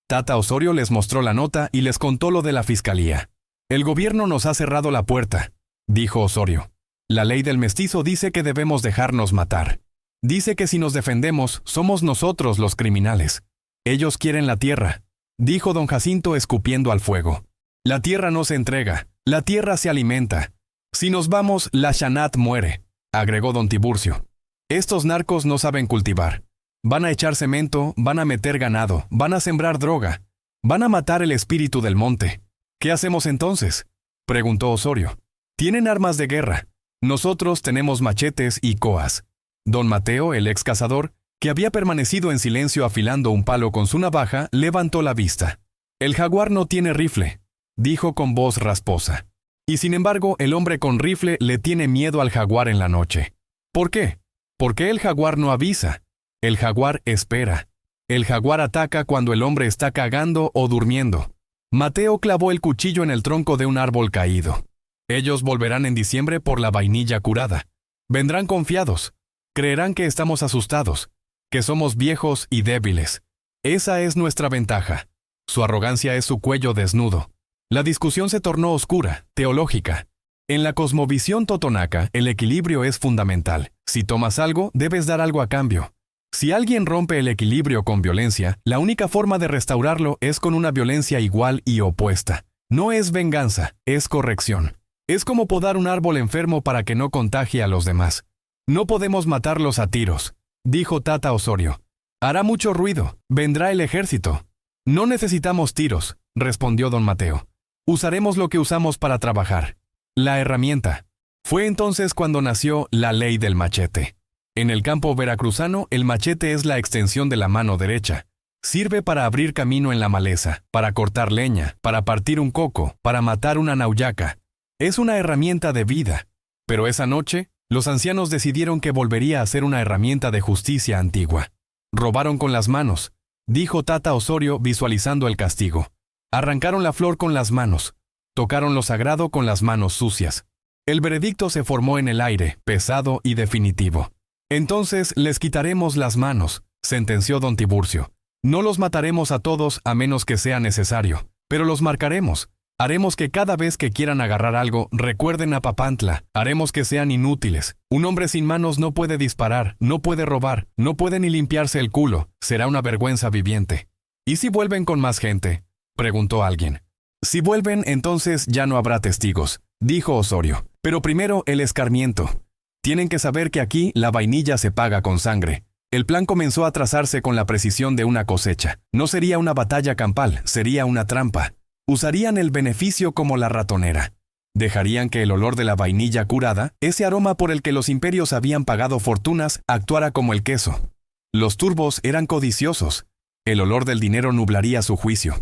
Tata Osorio les mostró la nota y les contó lo de la fiscalía. El gobierno nos ha cerrado la puerta, dijo Osorio. La ley del mestizo dice que debemos dejarnos matar. Dice que si nos defendemos, somos nosotros los criminales. Ellos quieren la tierra, dijo don Jacinto escupiendo al fuego. La tierra no se entrega, la tierra se alimenta. Si nos vamos, la Shanat muere, agregó don Tiburcio. Estos narcos no saben cultivar. Van a echar cemento, van a meter ganado, van a sembrar droga, van a matar el espíritu del monte. ¿Qué hacemos entonces?, preguntó Osorio. Tienen armas de guerra. Nosotros tenemos machetes y coas. Don Mateo, el ex cazador, que había permanecido en silencio afilando un palo con su navaja, levantó la vista. El jaguar no tiene rifle, dijo con voz rasposa. Y sin embargo, el hombre con rifle le tiene miedo al jaguar en la noche. ¿Por qué? Porque el jaguar no avisa. El jaguar espera. El jaguar ataca cuando el hombre está cagando o durmiendo. Mateo clavó el cuchillo en el tronco de un árbol caído. Ellos volverán en diciembre por la vainilla curada. Vendrán confiados. Creerán que estamos asustados, que somos viejos y débiles. Esa es nuestra ventaja. Su arrogancia es su cuello desnudo. La discusión se tornó oscura, teológica. En la cosmovisión totonaca, el equilibrio es fundamental. Si tomas algo, debes dar algo a cambio. Si alguien rompe el equilibrio con violencia, la única forma de restaurarlo es con una violencia igual y opuesta. No es venganza, es corrección. Es como podar un árbol enfermo para que no contagie a los demás. No podemos matarlos a tiros, dijo Tata Osorio. Hará mucho ruido, vendrá el ejército. No necesitamos tiros, respondió don Mateo. Usaremos lo que usamos para trabajar. La herramienta. Fue entonces cuando nació la ley del machete. En el campo veracruzano, el machete es la extensión de la mano derecha. Sirve para abrir camino en la maleza, para cortar leña, para partir un coco, para matar una nauyaca. Es una herramienta de vida. Pero esa noche, los ancianos decidieron que volvería a ser una herramienta de justicia antigua. Robaron con las manos, dijo Tata Osorio visualizando el castigo. Arrancaron la flor con las manos. Tocaron lo sagrado con las manos sucias. El veredicto se formó en el aire, pesado y definitivo. Entonces les quitaremos las manos, sentenció don Tiburcio. No los mataremos a todos a menos que sea necesario, pero los marcaremos. Haremos que cada vez que quieran agarrar algo, recuerden a Papantla. Haremos que sean inútiles. Un hombre sin manos no puede disparar, no puede robar, no puede ni limpiarse el culo. Será una vergüenza viviente. ¿Y si vuelven con más gente?, preguntó alguien. Si vuelven, entonces ya no habrá testigos, dijo Osorio. Pero primero el escarmiento. Tienen que saber que aquí la vainilla se paga con sangre. El plan comenzó a trazarse con la precisión de una cosecha. No sería una batalla campal, sería una trampa. Usarían el beneficio como la ratonera. Dejarían que el olor de la vainilla curada, ese aroma por el que los imperios habían pagado fortunas, actuara como el queso. Los turbos eran codiciosos. El olor del dinero nublaría su juicio.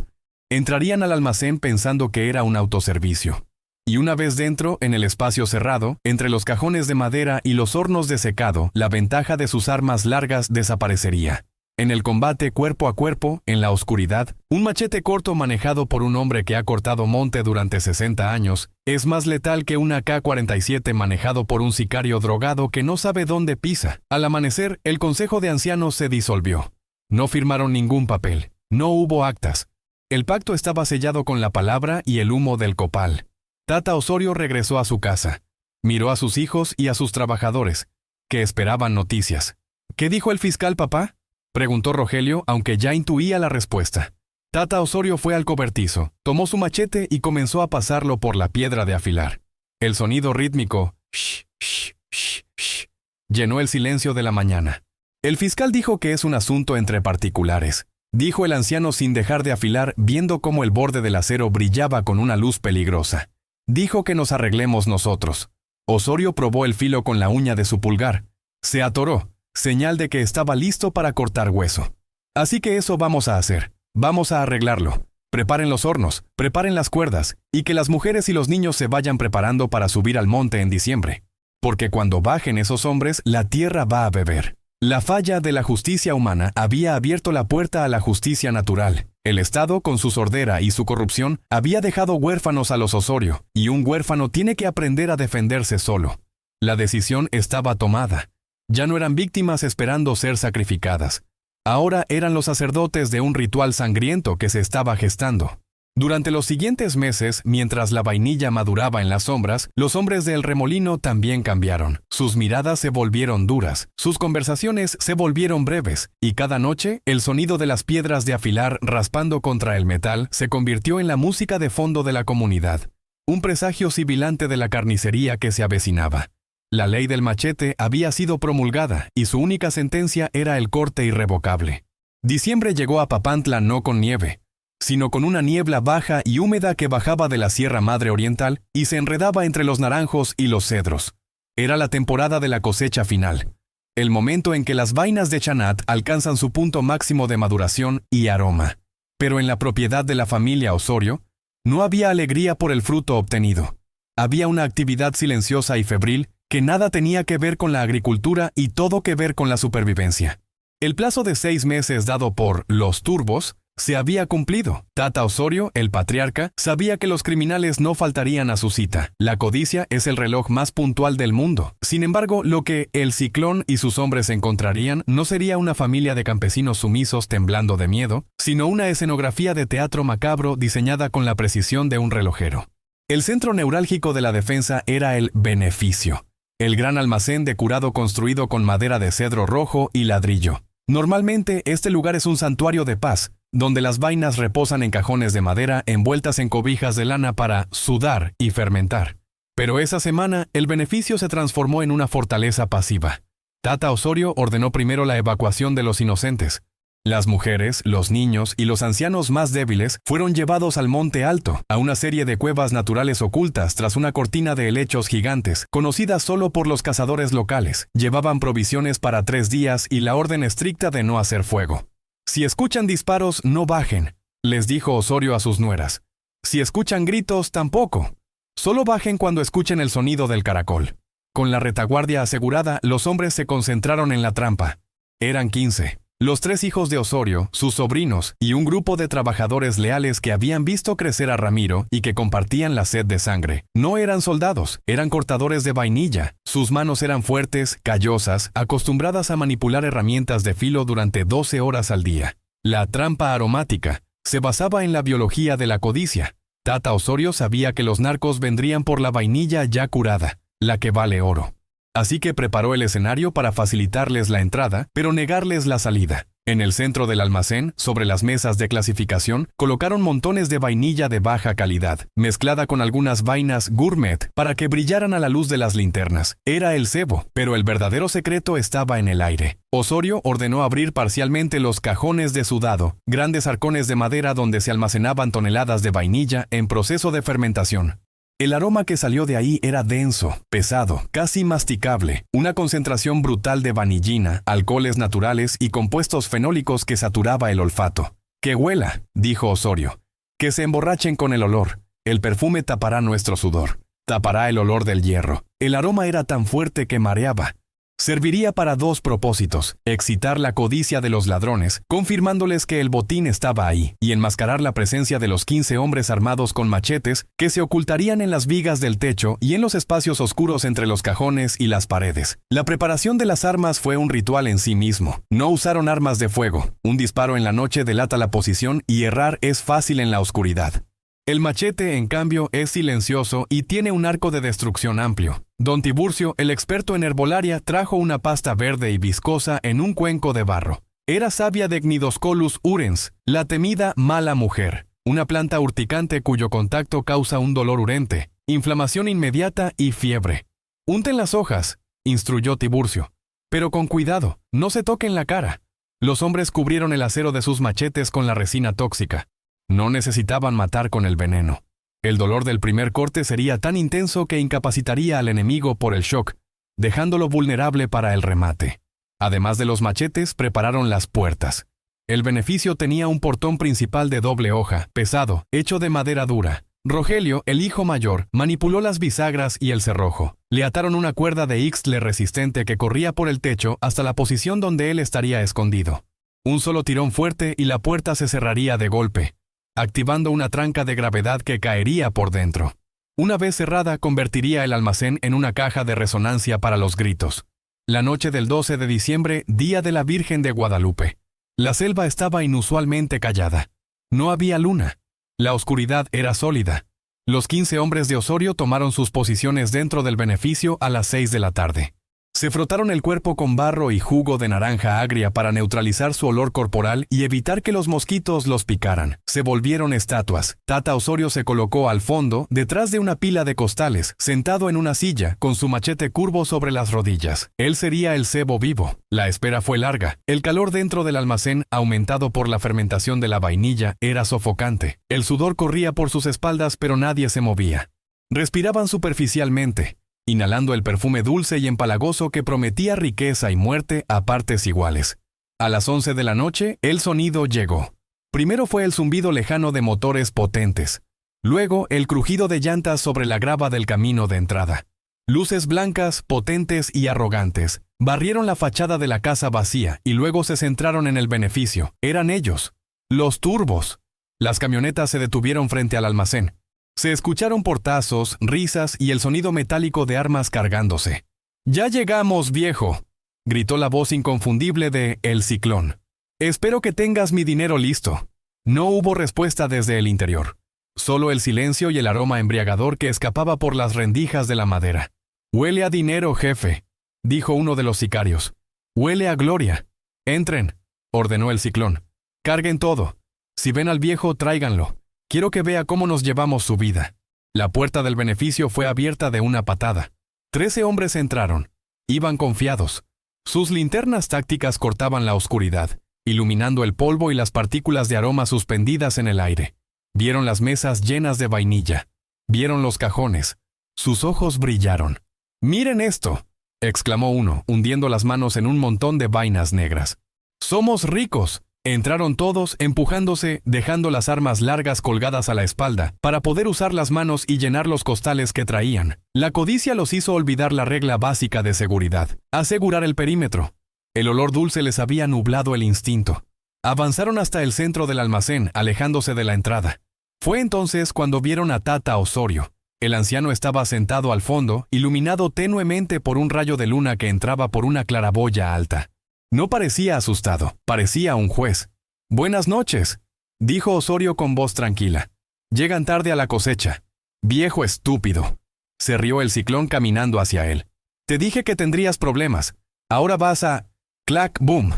Entrarían al almacén pensando que era un autoservicio. Y una vez dentro, en el espacio cerrado, entre los cajones de madera y los hornos de secado, la ventaja de sus armas largas desaparecería. En el combate cuerpo a cuerpo, en la oscuridad, un machete corto manejado por un hombre que ha cortado monte durante 60 años es más letal que un AK-47 manejado por un sicario drogado que no sabe dónde pisa. Al amanecer, el Consejo de Ancianos se disolvió. No firmaron ningún papel. No hubo actas. El pacto estaba sellado con la palabra y el humo del copal. Tata Osorio regresó a su casa. Miró a sus hijos y a sus trabajadores, que esperaban noticias. ¿Qué dijo el fiscal, papá?, preguntó Rogelio, aunque ya intuía la respuesta. Tata Osorio fue al cobertizo, tomó su machete y comenzó a pasarlo por la piedra de afilar. El sonido rítmico, shh, shh, shh, shh, llenó el silencio de la mañana. El fiscal dijo que es un asunto entre particulares, dijo el anciano sin dejar de afilar, viendo cómo el borde del acero brillaba con una luz peligrosa. Dijo que nos arreglemos nosotros. Osorio probó el filo con la uña de su pulgar. Se atoró, señal de que estaba listo para cortar hueso. Así que eso vamos a hacer. Vamos a arreglarlo. Preparen los hornos, preparen las cuerdas, y que las mujeres y los niños se vayan preparando para subir al monte en diciembre. Porque cuando bajen esos hombres, la tierra va a beber. La falla de la justicia humana había abierto la puerta a la justicia natural. El Estado, con su sordera y su corrupción, había dejado huérfanos a los Osorio, y un huérfano tiene que aprender a defenderse solo. La decisión estaba tomada. Ya no eran víctimas esperando ser sacrificadas. Ahora eran los sacerdotes de un ritual sangriento que se estaba gestando. Durante los siguientes meses, mientras la vainilla maduraba en las sombras, los hombres del remolino también cambiaron. Sus miradas se volvieron duras, sus conversaciones se volvieron breves, y cada noche, el sonido de las piedras de afilar raspando contra el metal se convirtió en la música de fondo de la comunidad. Un presagio sibilante de la carnicería que se avecinaba. La ley del machete había sido promulgada, y su única sentencia era el corte irrevocable. Diciembre llegó a Papantla no con nieve, sino con una niebla baja y húmeda que bajaba de la Sierra Madre Oriental y se enredaba entre los naranjos y los cedros. Era la temporada de la cosecha final, el momento en que las vainas de chanat alcanzan su punto máximo de maduración y aroma. Pero en la propiedad de la familia Osorio, no había alegría por el fruto obtenido. Había una actividad silenciosa y febril que nada tenía que ver con la agricultura y todo que ver con la supervivencia. El plazo de 6 meses dado por los turbos se había cumplido. Tata Osorio, el patriarca, sabía que los criminales no faltarían a su cita. La codicia es el reloj más puntual del mundo. Sin embargo, lo que el ciclón y sus hombres encontrarían no sería una familia de campesinos sumisos temblando de miedo, sino una escenografía de teatro macabro diseñada con la precisión de un relojero. El centro neurálgico de la defensa era el Beneficio, el gran almacén de curado construido con madera de cedro rojo y ladrillo. Normalmente, este lugar es un santuario de paz, donde las vainas reposan en cajones de madera envueltas en cobijas de lana para sudar y fermentar. Pero esa semana, el Beneficio se transformó en una fortaleza pasiva. Tata Osorio ordenó primero la evacuación de los inocentes. Las mujeres, los niños y los ancianos más débiles fueron llevados al Monte Alto, a una serie de cuevas naturales ocultas tras una cortina de helechos gigantes, conocidas solo por los cazadores locales. Llevaban provisiones para 3 días y la orden estricta de no hacer fuego. Si escuchan disparos, no bajen, les dijo Osorio a sus nueras. Si escuchan gritos, tampoco. Solo bajen cuando escuchen el sonido del caracol. Con la retaguardia asegurada, los hombres se concentraron en la trampa. Eran 15. Los 3 hijos de Osorio, sus sobrinos y un grupo de trabajadores leales que habían visto crecer a Ramiro y que compartían la sed de sangre. No eran soldados, eran cortadores de vainilla. Sus manos eran fuertes, callosas, acostumbradas a manipular herramientas de filo durante 12 horas al día. La trampa aromática se basaba en la biología de la codicia. Tata Osorio sabía que los narcos vendrían por la vainilla ya curada, la que vale oro. Así que preparó el escenario para facilitarles la entrada, pero negarles la salida. En el centro del almacén, sobre las mesas de clasificación, colocaron montones de vainilla de baja calidad, mezclada con algunas vainas gourmet para que brillaran a la luz de las linternas. Era el cebo, pero el verdadero secreto estaba en el aire. Osorio ordenó abrir parcialmente los cajones de sudado, grandes arcones de madera donde se almacenaban toneladas de vainilla en proceso de fermentación. El aroma que salió de ahí era denso, pesado, casi masticable, una concentración brutal de vanillina, alcoholes naturales y compuestos fenólicos que saturaba el olfato. «Que huela», dijo Osorio. «Que se emborrachen con el olor. El perfume tapará nuestro sudor. Tapará el olor del hierro». El aroma era tan fuerte que mareaba. Serviría para 2 propósitos: excitar la codicia de los ladrones, confirmándoles que el botín estaba ahí, y enmascarar la presencia de los 15 hombres armados con machetes que se ocultarían en las vigas del techo y en los espacios oscuros entre los cajones y las paredes. La preparación de las armas fue un ritual en sí mismo. No usaron armas de fuego. Un disparo en la noche delata la posición y errar es fácil en la oscuridad. El machete, en cambio, es silencioso y tiene un arco de destrucción amplio. Don Tiburcio, el experto en herbolaria, trajo una pasta verde y viscosa en un cuenco de barro. Era savia de Gnidoscolus urens, la temida mala mujer, una planta urticante cuyo contacto causa un dolor urente, inflamación inmediata y fiebre. Unten las hojas, instruyó Tiburcio. Pero con cuidado, no se toquen la cara. Los hombres cubrieron el acero de sus machetes con la resina tóxica. No necesitaban matar con el veneno. El dolor del primer corte sería tan intenso que incapacitaría al enemigo por el shock, dejándolo vulnerable para el remate. Además de los machetes, prepararon las puertas. El beneficio tenía un portón principal de doble hoja, pesado, hecho de madera dura. Rogelio, el hijo mayor, manipuló las bisagras y el cerrojo. Le ataron una cuerda de ixtle resistente que corría por el techo hasta la posición donde él estaría escondido. Un solo tirón fuerte y la puerta se cerraría de golpe, activando una tranca de gravedad que caería por dentro. Una vez cerrada, convertiría el almacén en una caja de resonancia para los gritos. La noche del 12 de diciembre, día de la Virgen de Guadalupe. La selva estaba inusualmente callada. No había luna. La oscuridad era sólida. Los 15 hombres de Osorio tomaron sus posiciones dentro del beneficio a las 6 de la tarde. Se frotaron el cuerpo con barro y jugo de naranja agria para neutralizar su olor corporal y evitar que los mosquitos los picaran. Se volvieron estatuas. Tata Osorio se colocó al fondo, detrás de una pila de costales, sentado en una silla, con su machete curvo sobre las rodillas. Él sería el cebo vivo. La espera fue larga. El calor dentro del almacén, aumentado por la fermentación de la vainilla, era sofocante. El sudor corría por sus espaldas, pero nadie se movía. Respiraban superficialmente, inhalando el perfume dulce y empalagoso que prometía riqueza y muerte a partes iguales. A las 11 de la noche, el sonido llegó. Primero fue el zumbido lejano de motores potentes. Luego, el crujido de llantas sobre la grava del camino de entrada. Luces blancas, potentes y arrogantes, barrieron la fachada de la casa vacía y luego se centraron en el beneficio. Eran ellos, los turbos. Las camionetas se detuvieron frente al almacén. Se escucharon portazos, risas y el sonido metálico de armas cargándose. «¡Ya llegamos, viejo!», gritó la voz inconfundible de El Ciclón. «Espero que tengas mi dinero listo». No hubo respuesta desde el interior. Solo el silencio y el aroma embriagador que escapaba por las rendijas de la madera. «Huele a dinero, jefe», dijo uno de los sicarios. «Huele a gloria». «Entren», ordenó el Ciclón. «Carguen todo. Si ven al viejo, tráiganlo. Quiero que vea cómo nos llevamos su vida». La puerta del beneficio fue abierta de una patada. 13 hombres entraron. Iban confiados. Sus linternas tácticas cortaban la oscuridad, iluminando el polvo y las partículas de aroma suspendidas en el aire. Vieron las mesas llenas de vainilla. Vieron los cajones. Sus ojos brillaron. «¡Miren esto!», exclamó uno, hundiendo las manos en un montón de vainas negras. «¡Somos ricos!». Entraron todos, empujándose, dejando las armas largas colgadas a la espalda, para poder usar las manos y llenar los costales que traían. La codicia los hizo olvidar la regla básica de seguridad: asegurar el perímetro. El olor dulce les había nublado el instinto. Avanzaron hasta el centro del almacén, alejándose de la entrada. Fue entonces cuando vieron a Tata Osorio. El anciano estaba sentado al fondo, iluminado tenuemente por un rayo de luna que entraba por una claraboya alta. No parecía asustado, parecía un juez. «Buenas noches», dijo Osorio con voz tranquila. «Llegan tarde a la cosecha». «Viejo estúpido», se rió el Ciclón caminando hacia él. «Te dije que tendrías problemas. Ahora vas a...». «Clac, boom».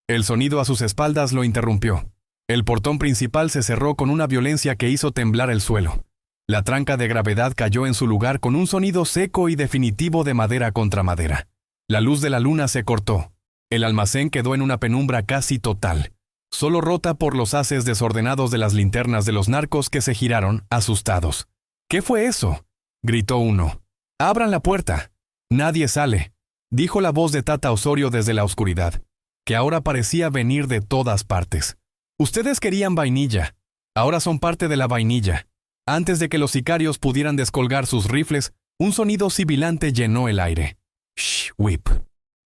El sonido a sus espaldas lo interrumpió. El portón principal se cerró con una violencia que hizo temblar el suelo. La tranca de gravedad cayó en su lugar con un sonido seco y definitivo de madera contra madera. La luz de la luna se cortó. El almacén quedó en una penumbra casi total, solo rota por los haces desordenados de las linternas de los narcos que se giraron, asustados. «¿Qué fue eso?», gritó uno. «Abran la puerta». «Nadie sale», dijo la voz de Tata Osorio desde la oscuridad, que ahora parecía venir de todas partes. «Ustedes querían vainilla. Ahora son parte de la vainilla». Antes de que los sicarios pudieran descolgar sus rifles, un sonido sibilante llenó el aire. «Shh, whip».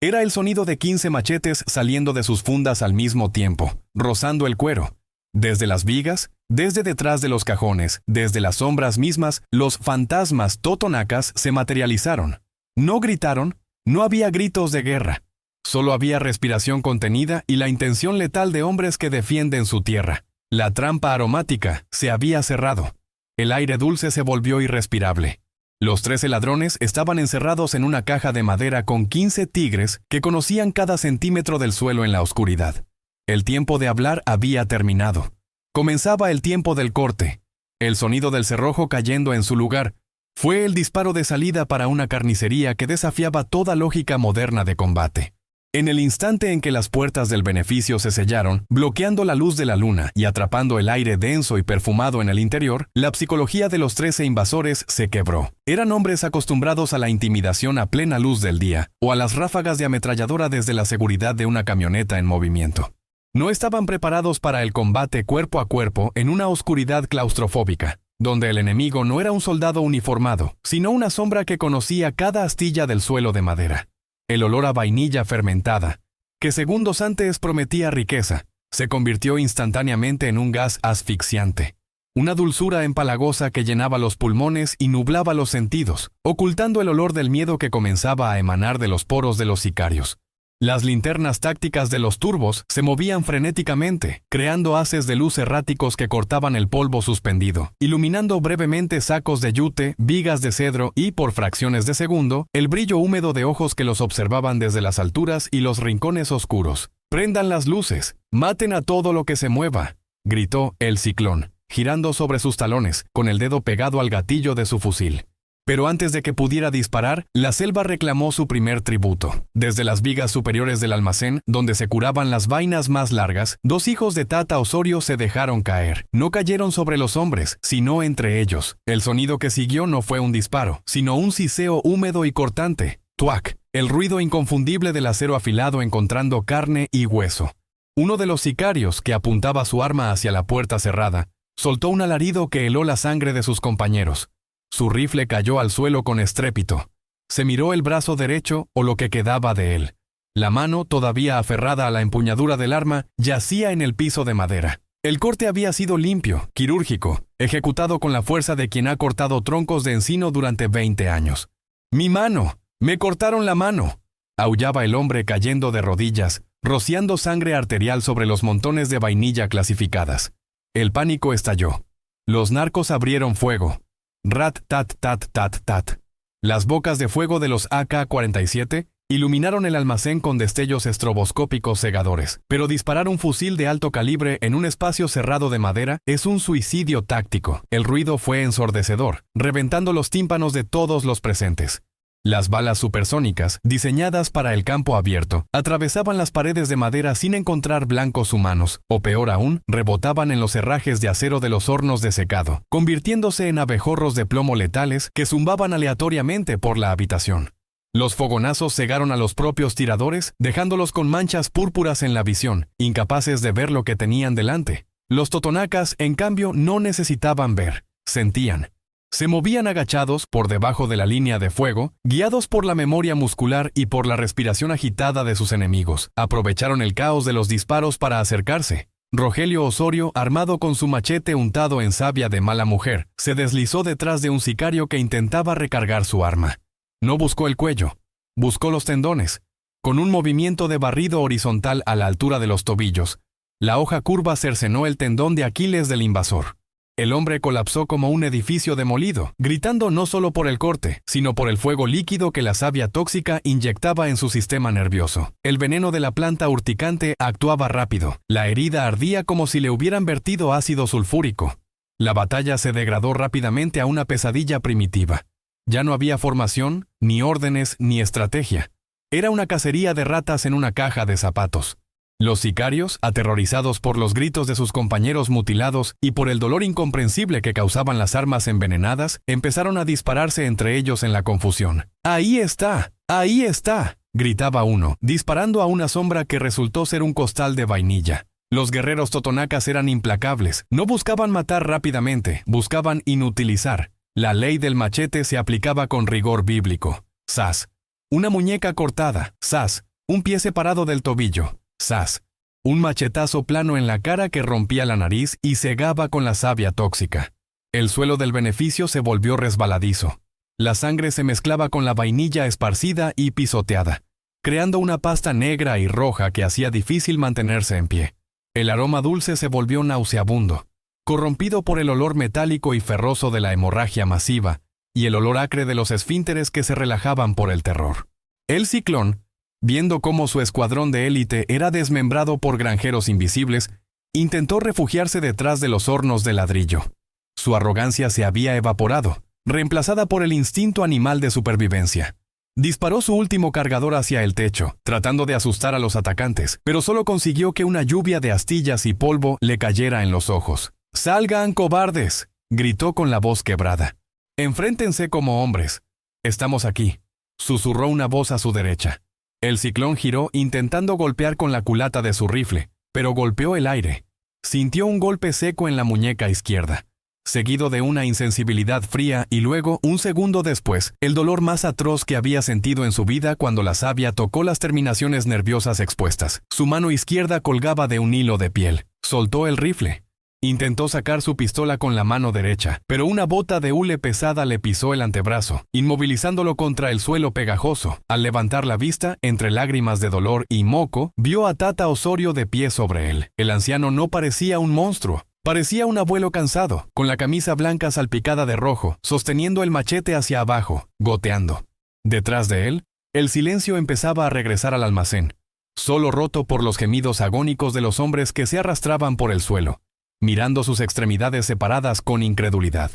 Era el sonido de 15 machetes saliendo de sus fundas al mismo tiempo, rozando el cuero. Desde las vigas, desde detrás de los cajones, desde las sombras mismas, los fantasmas totonacas se materializaron. No gritaron, no había gritos de guerra. Solo había respiración contenida y la intención letal de hombres que defienden su tierra. La trampa aromática se había cerrado. El aire dulce se volvió irrespirable. Los 13 ladrones estaban encerrados en una caja de madera con 15 tigres que conocían cada centímetro del suelo en la oscuridad. El tiempo de hablar había terminado. Comenzaba el tiempo del corte. El sonido del cerrojo cayendo en su lugar. Fue el disparo de salida para una carnicería que desafiaba toda lógica moderna de combate. En el instante en que las puertas del beneficio se sellaron, bloqueando la luz de la luna y atrapando el aire denso y perfumado en el interior, la psicología de los 13 invasores se quebró. Eran hombres acostumbrados a la intimidación a plena luz del día, o a las ráfagas de ametralladora desde la seguridad de una camioneta en movimiento. No estaban preparados para el combate cuerpo a cuerpo en una oscuridad claustrofóbica, donde el enemigo no era un soldado uniformado, sino una sombra que conocía cada astilla del suelo de madera. El olor a vainilla fermentada, que segundos antes prometía riqueza, se convirtió instantáneamente en un gas asfixiante. Una dulzura empalagosa que llenaba los pulmones y nublaba los sentidos, ocultando el olor del miedo que comenzaba a emanar de los poros de los sicarios. Las linternas tácticas de los turbos se movían frenéticamente, creando haces de luz erráticos que cortaban el polvo suspendido, iluminando brevemente sacos de yute, vigas de cedro y, por fracciones de segundo, el brillo húmedo de ojos que los observaban desde las alturas y los rincones oscuros. «¡Prendan las luces! ¡Maten a todo lo que se mueva!», gritó el ciclón, girando sobre sus talones, con el dedo pegado al gatillo de su fusil. Pero antes de que pudiera disparar, la selva reclamó su primer tributo. Desde las vigas superiores del almacén, donde se curaban las vainas más largas, 2 hijos de Tata Osorio se dejaron caer. No cayeron sobre los hombres, sino entre ellos. El sonido que siguió no fue un disparo, sino un siseo húmedo y cortante. ¡Tuac! El ruido inconfundible del acero afilado encontrando carne y hueso. Uno de los sicarios, que apuntaba su arma hacia la puerta cerrada, soltó un alarido que heló la sangre de sus compañeros. Su rifle cayó al suelo con estrépito. Se miró el brazo derecho o lo que quedaba de él. La mano, todavía aferrada a la empuñadura del arma, yacía en el piso de madera. El corte había sido limpio, quirúrgico, ejecutado con la fuerza de quien ha cortado troncos de encino durante 20 años. ¡Mi mano! ¡Me cortaron la mano!, aullaba el hombre cayendo de rodillas, rociando sangre arterial sobre los montones de vainilla clasificadas. El pánico estalló. Los narcos abrieron fuego. Rat-tat-tat-tat-tat. Las bocas de fuego de los AK-47 iluminaron el almacén con destellos estroboscópicos cegadores. Pero disparar un fusil de alto calibre en un espacio cerrado de madera es un suicidio táctico. El ruido fue ensordecedor, reventando los tímpanos de todos los presentes. Las balas supersónicas, diseñadas para el campo abierto, atravesaban las paredes de madera sin encontrar blancos humanos, o peor aún, rebotaban en los herrajes de acero de los hornos de secado, convirtiéndose en abejorros de plomo letales que zumbaban aleatoriamente por la habitación. Los fogonazos cegaron a los propios tiradores, dejándolos con manchas púrpuras en la visión, incapaces de ver lo que tenían delante. Los totonacas, en cambio, no necesitaban ver, sentían. Se movían agachados por debajo de la línea de fuego, guiados por la memoria muscular y por la respiración agitada de sus enemigos. Aprovecharon el caos de los disparos para acercarse. Rogelio Osorio, armado con su machete untado en savia de mala mujer, se deslizó detrás de un sicario que intentaba recargar su arma. No buscó el cuello, buscó los tendones. Con un movimiento de barrido horizontal a la altura de los tobillos, la hoja curva cercenó el tendón de Aquiles del invasor. El hombre colapsó como un edificio demolido, gritando no solo por el corte, sino por el fuego líquido que la savia tóxica inyectaba en su sistema nervioso. El veneno de la planta urticante actuaba rápido. La herida ardía como si le hubieran vertido ácido sulfúrico. La batalla se degradó rápidamente a una pesadilla primitiva. Ya no había formación, ni órdenes, ni estrategia. Era una cacería de ratas en una caja de zapatos. Los sicarios, aterrorizados por los gritos de sus compañeros mutilados y por el dolor incomprensible que causaban las armas envenenadas, empezaron a dispararse entre ellos en la confusión. ¡Ahí está! ¡Ahí está!, gritaba uno, disparando a una sombra que resultó ser un costal de vainilla. Los guerreros totonacas eran implacables. No buscaban matar rápidamente, buscaban inutilizar. La ley del machete se aplicaba con rigor bíblico. ¡Sas! Una muñeca cortada. ¡Sas! Un pie separado del tobillo. ¡Sas! Un machetazo plano en la cara que rompía la nariz y cegaba con la savia tóxica. El suelo del beneficio se volvió resbaladizo. La sangre se mezclaba con la vainilla esparcida y pisoteada, creando una pasta negra y roja que hacía difícil mantenerse en pie. El aroma dulce se volvió nauseabundo. Corrompido por el olor metálico y ferroso de la hemorragia masiva, y el olor acre de los esfínteres que se relajaban por el terror. El Ciclón, viendo cómo su escuadrón de élite era desmembrado por granjeros invisibles, intentó refugiarse detrás de los hornos de ladrillo. Su arrogancia se había evaporado, reemplazada por el instinto animal de supervivencia. Disparó su último cargador hacia el techo, tratando de asustar a los atacantes, pero solo consiguió que una lluvia de astillas y polvo le cayera en los ojos. «¡Salgan, cobardes!», gritó con la voz quebrada. «Enfréntense como hombres. Estamos aquí», susurró una voz a su derecha. El Ciclón giró intentando golpear con la culata de su rifle, pero golpeó el aire. Sintió un golpe seco en la muñeca izquierda, seguido de una insensibilidad fría y luego, un segundo después, el dolor más atroz que había sentido en su vida cuando la savia tocó las terminaciones nerviosas expuestas. Su mano izquierda colgaba de un hilo de piel. Soltó el rifle. Intentó sacar su pistola con la mano derecha, pero una bota de hule pesada le pisó el antebrazo, inmovilizándolo contra el suelo pegajoso. Al levantar la vista, entre lágrimas de dolor y moco, vio a Tata Osorio de pie sobre él. El anciano no parecía un monstruo. Parecía un abuelo cansado, con la camisa blanca salpicada de rojo, sosteniendo el machete hacia abajo, goteando. Detrás de él, el silencio empezaba a regresar al almacén, solo roto por los gemidos agónicos de los hombres que se arrastraban por el suelo, mirando sus extremidades separadas con incredulidad.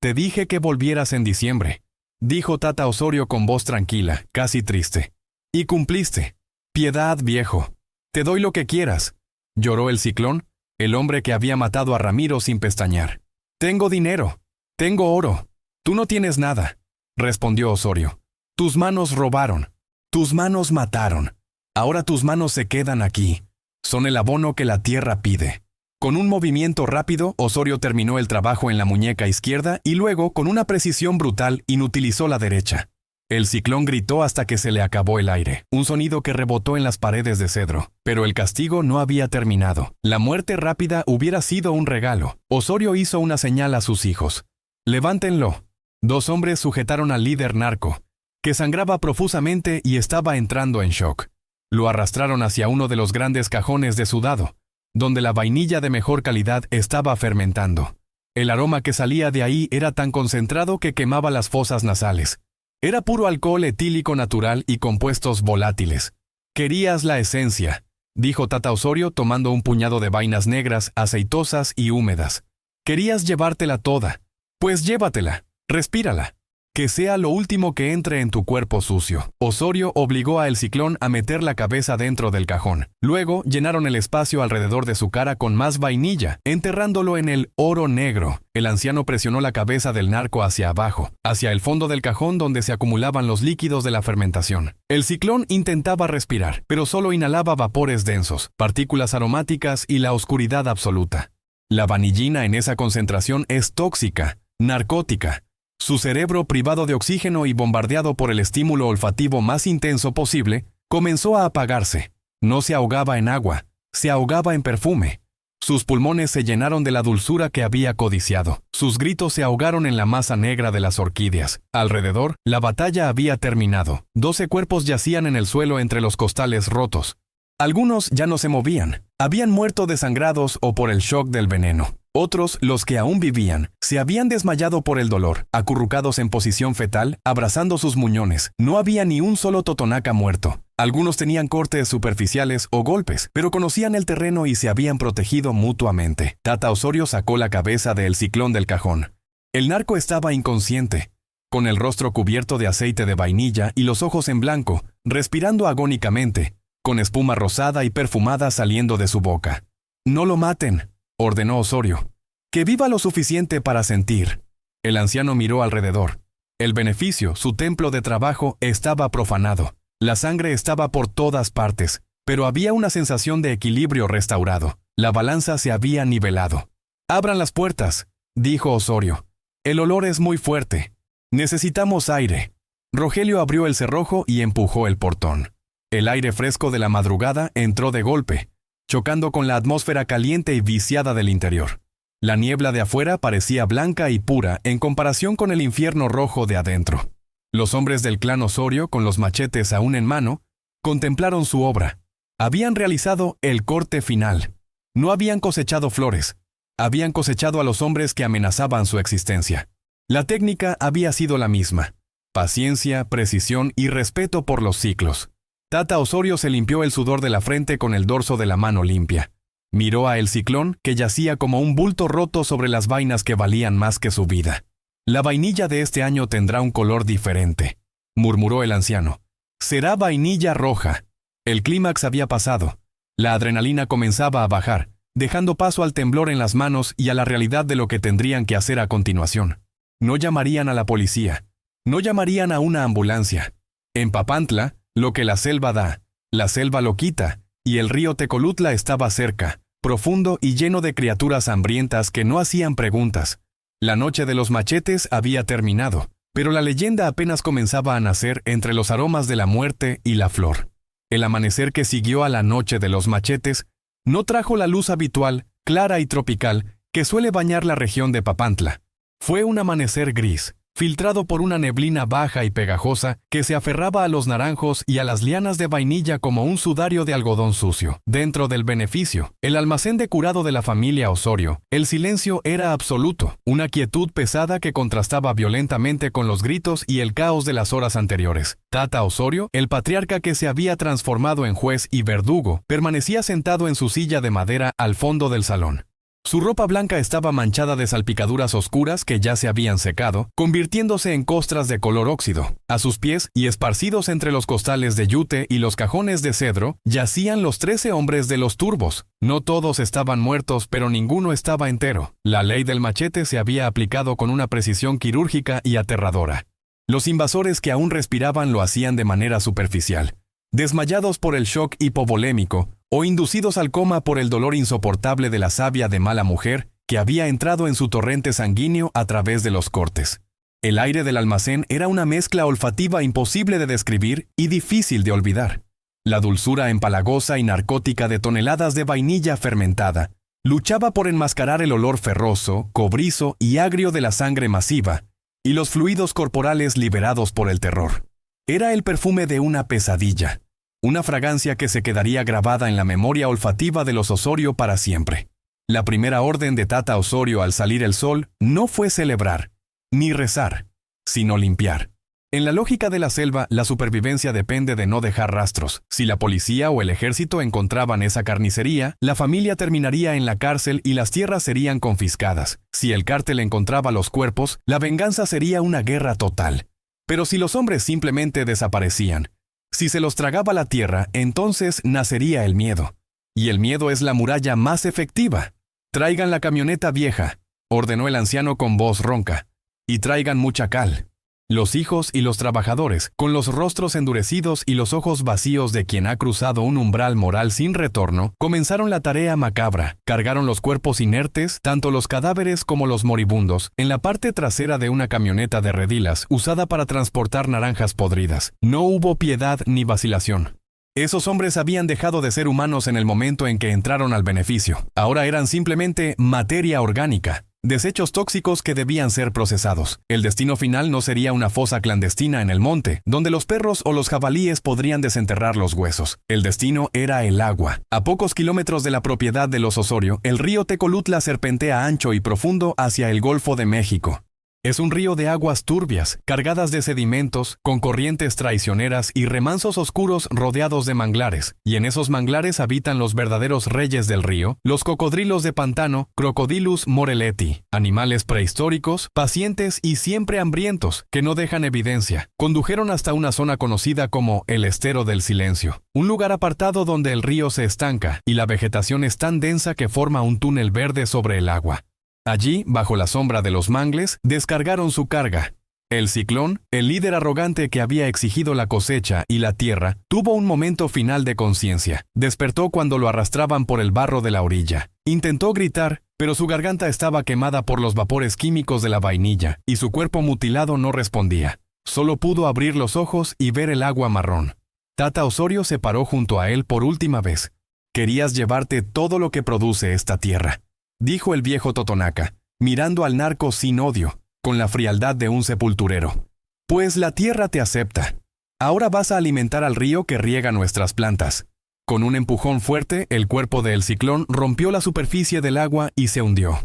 «Te dije que volvieras en diciembre», dijo Tata Osorio con voz tranquila, casi triste. «Y cumpliste. Piedad, viejo. Te doy lo que quieras», lloró el Ciclón, el hombre que había matado a Ramiro sin pestañear. «Tengo dinero. Tengo oro. Tú no tienes nada», respondió Osorio. «Tus manos robaron. Tus manos mataron. Ahora tus manos se quedan aquí. Son el abono que la tierra pide». Con un movimiento rápido, Osorio terminó el trabajo en la muñeca izquierda y luego, con una precisión brutal, inutilizó la derecha. El Ciclón gritó hasta que se le acabó el aire, un sonido que rebotó en las paredes de cedro. Pero el castigo no había terminado. La muerte rápida hubiera sido un regalo. Osorio hizo una señal a sus hijos. «Levántenlo». 2 hombres sujetaron al líder narco, que sangraba profusamente y estaba entrando en shock. Lo arrastraron hacia uno de los grandes cajones de su dado, donde la vainilla de mejor calidad estaba fermentando. El aroma que salía de ahí era tan concentrado que quemaba las fosas nasales. Era puro alcohol etílico natural y compuestos volátiles. «Querías la esencia», dijo Tata Osorio tomando un puñado de vainas negras, aceitosas y húmedas. «Querías llevártela toda. Pues llévatela, respírala. Que sea lo último que entre en tu cuerpo sucio». Osorio obligó a El Ciclón a meter la cabeza dentro del cajón. Luego llenaron el espacio alrededor de su cara con más vainilla, enterrándolo en el oro negro. El anciano presionó la cabeza del narco hacia abajo, hacia el fondo del cajón donde se acumulaban los líquidos de la fermentación. El Ciclón intentaba respirar, pero solo inhalaba vapores densos, partículas aromáticas y la oscuridad absoluta. La vanillina en esa concentración es tóxica, narcótica. Su cerebro, privado de oxígeno y bombardeado por el estímulo olfativo más intenso posible, comenzó a apagarse. No se ahogaba en agua, se ahogaba en perfume. Sus pulmones se llenaron de la dulzura que había codiciado. Sus gritos se ahogaron en la masa negra de las orquídeas. Alrededor, la batalla había terminado. 12 cuerpos yacían en el suelo entre los costales rotos. Algunos ya no se movían. Habían muerto desangrados o por el shock del veneno. Otros, los que aún vivían, se habían desmayado por el dolor, acurrucados en posición fetal, abrazando sus muñones. No había ni un solo totonaca muerto. Algunos tenían cortes superficiales o golpes, pero conocían el terreno y se habían protegido mutuamente. Tata Osorio sacó la cabeza de El Ciclón del cajón. El narco estaba inconsciente, con el rostro cubierto de aceite de vainilla y los ojos en blanco, respirando agónicamente, con espuma rosada y perfumada saliendo de su boca. «No lo maten», ordenó Osorio. «Que viva lo suficiente para sentir». El anciano miró alrededor. El beneficio, su templo de trabajo, estaba profanado. La sangre estaba por todas partes, pero había una sensación de equilibrio restaurado. La balanza se había nivelado. «Abran las puertas», dijo Osorio. «El olor es muy fuerte. Necesitamos aire». Rogelio abrió el cerrojo y empujó el portón. El aire fresco de la madrugada entró de golpe, chocando con la atmósfera caliente y viciada del interior. La niebla de afuera parecía blanca y pura en comparación con el infierno rojo de adentro. Los hombres del clan Osorio, con los machetes aún en mano, contemplaron su obra. Habían realizado el corte final. No habían cosechado flores. Habían cosechado a los hombres que amenazaban su existencia. La técnica había sido la misma: paciencia, precisión y respeto por los ciclos. Tata Osorio se limpió el sudor de la frente con el dorso de la mano limpia. Miró a El Ciclón, que yacía como un bulto roto sobre las vainas que valían más que su vida. La vainilla de este año tendrá un color diferente, murmuró el anciano. Será vainilla roja. El clímax había pasado. La adrenalina comenzaba a bajar, dejando paso al temblor en las manos y a la realidad de lo que tendrían que hacer a continuación. No llamarían a la policía. No llamarían a una ambulancia. En Papantla, lo que la selva da, la selva lo quita, y el río Tecolutla estaba cerca, profundo y lleno de criaturas hambrientas que no hacían preguntas. La noche de los machetes había terminado, pero la leyenda apenas comenzaba a nacer entre los aromas de la muerte y la flor. El amanecer que siguió a la noche de los machetes no trajo la luz habitual, clara y tropical, que suele bañar la región de Papantla. Fue un amanecer gris, filtrado por una neblina baja y pegajosa que se aferraba a los naranjos y a las lianas de vainilla como un sudario de algodón sucio. Dentro del beneficio, el almacén de curado de la familia Osorio, el silencio era absoluto, una quietud pesada que contrastaba violentamente con los gritos y el caos de las horas anteriores. Tata Osorio, el patriarca que se había transformado en juez y verdugo, permanecía sentado en su silla de madera al fondo del salón. Su ropa blanca estaba manchada de salpicaduras oscuras que ya se habían secado, convirtiéndose en costras de color óxido. A sus pies, y esparcidos entre los costales de yute y los cajones de cedro, yacían los 13 hombres de los turbos. No todos estaban muertos, pero ninguno estaba entero. La ley del machete se había aplicado con una precisión quirúrgica y aterradora. Los invasores que aún respiraban lo hacían de manera superficial, desmayados por el shock hipovolémico, o inducidos al coma por el dolor insoportable de la savia de mala mujer que había entrado en su torrente sanguíneo a través de los cortes. El aire del almacén era una mezcla olfativa imposible de describir y difícil de olvidar. La dulzura empalagosa y narcótica de toneladas de vainilla fermentada luchaba por enmascarar el olor ferroso, cobrizo y agrio de la sangre masiva y los fluidos corporales liberados por el terror. Era el perfume de una pesadilla. Una fragancia que se quedaría grabada en la memoria olfativa de los Osorio para siempre. La primera orden de Tata Osorio al salir el sol no fue celebrar, ni rezar, sino limpiar. En la lógica de la selva, la supervivencia depende de no dejar rastros. Si la policía o el ejército encontraban esa carnicería, la familia terminaría en la cárcel y las tierras serían confiscadas. Si el cártel encontraba los cuerpos, la venganza sería una guerra total. Pero si los hombres simplemente desaparecían, si se los tragaba la tierra, entonces nacería el miedo. Y el miedo es la muralla más efectiva. «Traigan la camioneta vieja», ordenó el anciano con voz ronca, «y traigan mucha cal». Los hijos y los trabajadores, con los rostros endurecidos y los ojos vacíos de quien ha cruzado un umbral moral sin retorno, comenzaron la tarea macabra. Cargaron los cuerpos inertes, tanto los cadáveres como los moribundos, en la parte trasera de una camioneta de redilas usada para transportar naranjas podridas. No hubo piedad ni vacilación. Esos hombres habían dejado de ser humanos en el momento en que entraron al beneficio. Ahora eran simplemente materia orgánica. Desechos tóxicos que debían ser procesados. El destino final no sería una fosa clandestina en el monte, donde los perros o los jabalíes podrían desenterrar los huesos. El destino era el agua. A pocos kilómetros de la propiedad de los Osorio, el río Tecolutla serpentea ancho y profundo hacia el Golfo de México. Es un río de aguas turbias, cargadas de sedimentos, con corrientes traicioneras y remansos oscuros rodeados de manglares, y en esos manglares habitan los verdaderos reyes del río, los cocodrilos de pantano, Crocodilus moreleti, animales prehistóricos, pacientes y siempre hambrientos, que no dejan evidencia. Condujeron hasta una zona conocida como el Estero del Silencio, un lugar apartado donde el río se estanca y la vegetación es tan densa que forma un túnel verde sobre el agua. Allí, bajo la sombra de los mangles, descargaron su carga. El Ciclón, el líder arrogante que había exigido la cosecha y la tierra, tuvo un momento final de conciencia. Despertó cuando lo arrastraban por el barro de la orilla. Intentó gritar, pero su garganta estaba quemada por los vapores químicos de la vainilla, y su cuerpo mutilado no respondía. Solo pudo abrir los ojos y ver el agua marrón. Tata Osorio se paró junto a él por última vez. «Querías llevarte todo lo que produce esta tierra», dijo el viejo Totonaca, mirando al narco sin odio, con la frialdad de un sepulturero. «Pues la tierra te acepta. Ahora vas a alimentar al río que riega nuestras plantas». Con un empujón fuerte, el cuerpo del Ciclón rompió la superficie del agua y se hundió.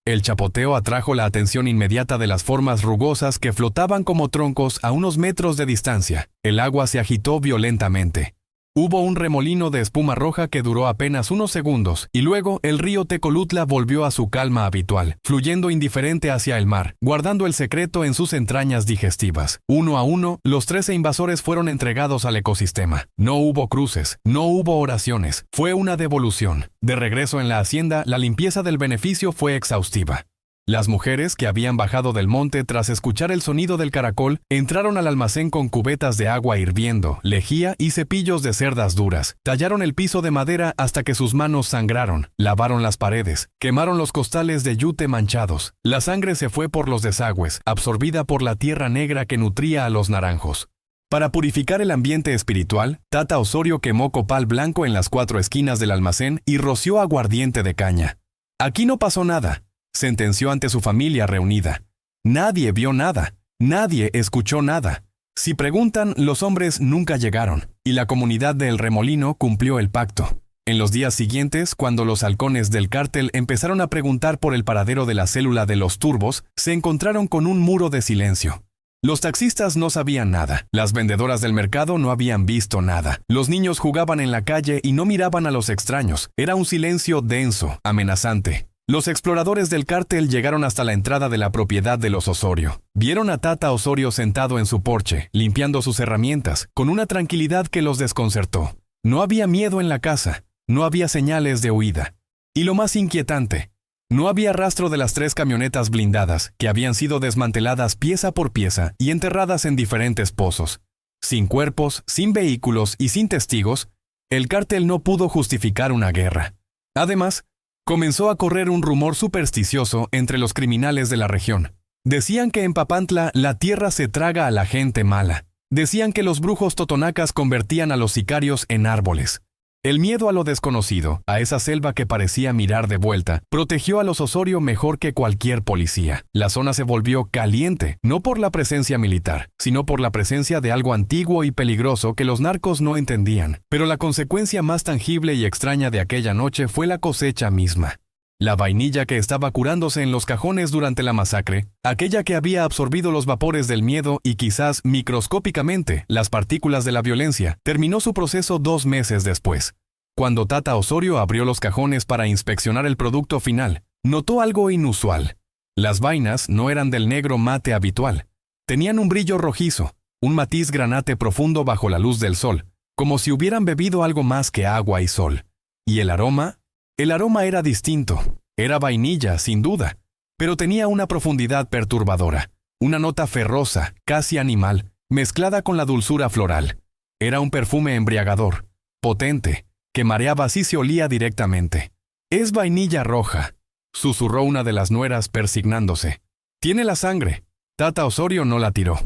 El chapoteo atrajo la atención inmediata de las formas rugosas que flotaban como troncos a unos metros de distancia. El agua se agitó violentamente. Hubo un remolino de espuma roja que duró apenas unos segundos, y luego el río Tecolutla volvió a su calma habitual, fluyendo indiferente hacia el mar, guardando el secreto en sus entrañas digestivas. Uno a uno, los 13 invasores fueron entregados al ecosistema. No hubo cruces, no hubo oraciones, fue una devolución. De regreso en la hacienda, la limpieza del beneficio fue exhaustiva. Las mujeres que habían bajado del monte tras escuchar el sonido del caracol entraron al almacén con cubetas de agua hirviendo, lejía y cepillos de cerdas duras. Tallaron el piso de madera hasta que sus manos sangraron, lavaron las paredes, quemaron los costales de yute manchados. La sangre se fue por los desagües, absorbida por la tierra negra que nutría a los naranjos. Para purificar el ambiente espiritual, Tata Osorio quemó copal blanco en las 4 esquinas del almacén y roció aguardiente de caña. Aquí no pasó nada, sentenció ante su familia reunida. Nadie vio nada, nadie escuchó nada. Si preguntan, los hombres nunca llegaron, y la comunidad de El Remolino cumplió el pacto. En los días siguientes, cuando los halcones del cártel empezaron a preguntar por el paradero de la célula de los turbos, se encontraron con un muro de silencio. Los taxistas no sabían nada, las vendedoras del mercado no habían visto nada, los niños jugaban en la calle y no miraban a los extraños. Era un silencio denso, amenazante. Los exploradores del cártel llegaron hasta la entrada de la propiedad de los Osorio. Vieron a Tata Osorio sentado en su porche, limpiando sus herramientas, con una tranquilidad que los desconcertó. No había miedo en la casa, no había señales de huida. Y lo más inquietante, no había rastro de las 3 camionetas blindadas, que habían sido desmanteladas pieza por pieza y enterradas en diferentes pozos. Sin cuerpos, sin vehículos y sin testigos, el cártel no pudo justificar una guerra. Además, comenzó a correr un rumor supersticioso entre los criminales de la región. Decían que en Papantla la tierra se traga a la gente mala. Decían que los brujos totonacas convertían a los sicarios en árboles. El miedo a lo desconocido, a esa selva que parecía mirar de vuelta, protegió a los Osorio mejor que cualquier policía. La zona se volvió caliente, no por la presencia militar, sino por la presencia de algo antiguo y peligroso que los narcos no entendían. Pero la consecuencia más tangible y extraña de aquella noche fue la cosecha misma. La vainilla que estaba curándose en los cajones durante la masacre, aquella que había absorbido los vapores del miedo y quizás microscópicamente las partículas de la violencia, terminó su proceso 2 meses después. Cuando Tata Osorio abrió los cajones para inspeccionar el producto final, notó algo inusual. Las vainas no eran del negro mate habitual. Tenían un brillo rojizo, un matiz granate profundo bajo la luz del sol, como si hubieran bebido algo más que agua y sol. ¿Y el aroma? El aroma era distinto. Era vainilla, sin duda, pero tenía una profundidad perturbadora, una nota ferrosa, casi animal, mezclada con la dulzura floral. Era un perfume embriagador, potente, que mareaba si se olía directamente. «Es vainilla roja», susurró una de las nueras persignándose. «Tiene la sangre». Tata Osorio no la tiró.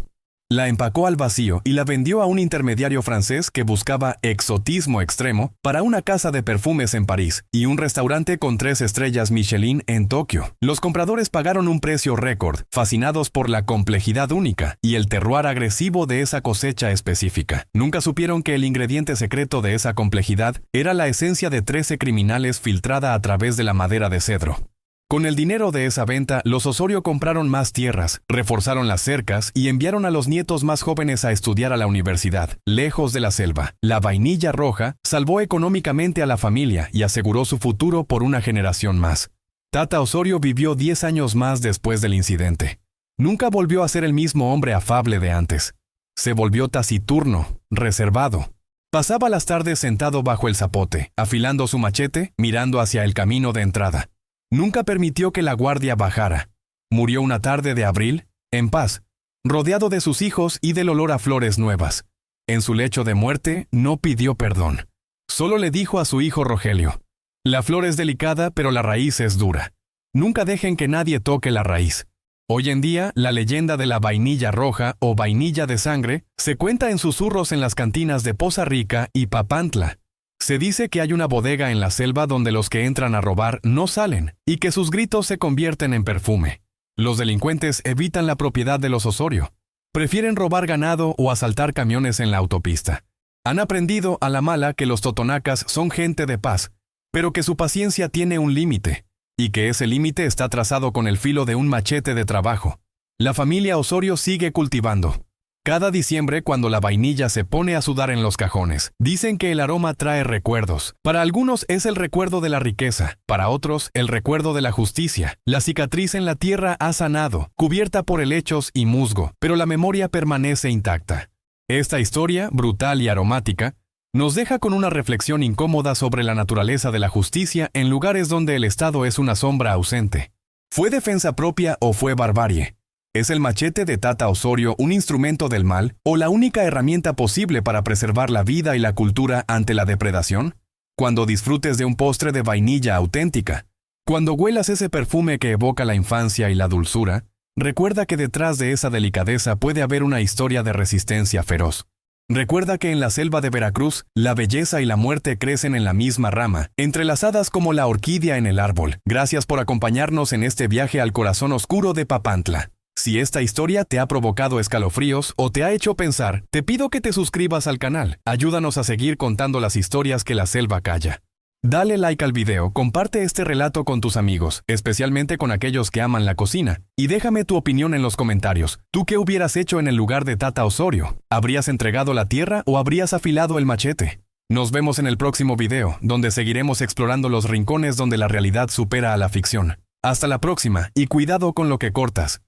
La empacó al vacío y la vendió a un intermediario francés que buscaba exotismo extremo para una casa de perfumes en París y un restaurante con 3 estrellas Michelin en Tokio. Los compradores pagaron un precio récord, fascinados por la complejidad única y el terroir agresivo de esa cosecha específica. Nunca supieron que el ingrediente secreto de esa complejidad era la esencia de 13 criminales filtrada a través de la madera de cedro. Con el dinero de esa venta, los Osorio compraron más tierras, reforzaron las cercas y enviaron a los nietos más jóvenes a estudiar a la universidad, lejos de la selva. La vainilla roja salvó económicamente a la familia y aseguró su futuro por una generación más. Tata Osorio vivió 10 años más después del incidente. Nunca volvió a ser el mismo hombre afable de antes. Se volvió taciturno, reservado. Pasaba las tardes sentado bajo el zapote, afilando su machete, mirando hacia el camino de entrada. Nunca permitió que la guardia bajara. Murió una tarde de abril, en paz, rodeado de sus hijos y del olor a flores nuevas. En su lecho de muerte no pidió perdón. Solo le dijo a su hijo Rogelio: «La flor es delicada, pero la raíz es dura. Nunca dejen que nadie toque la raíz». Hoy en día, la leyenda de la vainilla roja o vainilla de sangre se cuenta en susurros en las cantinas de Poza Rica y Papantla. Se dice que hay una bodega en la selva donde los que entran a robar no salen y que sus gritos se convierten en perfume. Los delincuentes evitan la propiedad de los Osorio. Prefieren robar ganado o asaltar camiones en la autopista. Han aprendido a la mala que los totonacas son gente de paz, pero que su paciencia tiene un límite. y que ese límite está trazado con el filo de un machete de trabajo. La familia Osorio sigue cultivando. Cada diciembre, cuando la vainilla se pone a sudar en los cajones, dicen que el aroma trae recuerdos. Para algunos es el recuerdo de la riqueza, para otros el recuerdo de la justicia. La cicatriz en la tierra ha sanado, cubierta por helechos y musgo, pero la memoria permanece intacta. Esta historia, brutal y aromática, nos deja con una reflexión incómoda sobre la naturaleza de la justicia en lugares donde el Estado es una sombra ausente. ¿Fue defensa propia o fue barbarie? ¿Es el machete de Tata Osorio un instrumento del mal o la única herramienta posible para preservar la vida y la cultura ante la depredación? Cuando disfrutes de un postre de vainilla auténtica, cuando huelas ese perfume que evoca la infancia y la dulzura, recuerda que detrás de esa delicadeza puede haber una historia de resistencia feroz. Recuerda que en la selva de Veracruz, la belleza y la muerte crecen en la misma rama, entrelazadas como la orquídea en el árbol. Gracias por acompañarnos en este viaje al corazón oscuro de Papantla. Si esta historia te ha provocado escalofríos o te ha hecho pensar, te pido que te suscribas al canal. Ayúdanos a seguir contando las historias que la selva calla. Dale like al video, comparte este relato con tus amigos, especialmente con aquellos que aman la cocina, y déjame tu opinión en los comentarios. ¿Tú qué hubieras hecho en el lugar de Tata Osorio? ¿Habrías entregado la tierra o habrías afilado el machete? Nos vemos en el próximo video, donde seguiremos explorando los rincones donde la realidad supera a la ficción. Hasta la próxima, y cuidado con lo que cortas.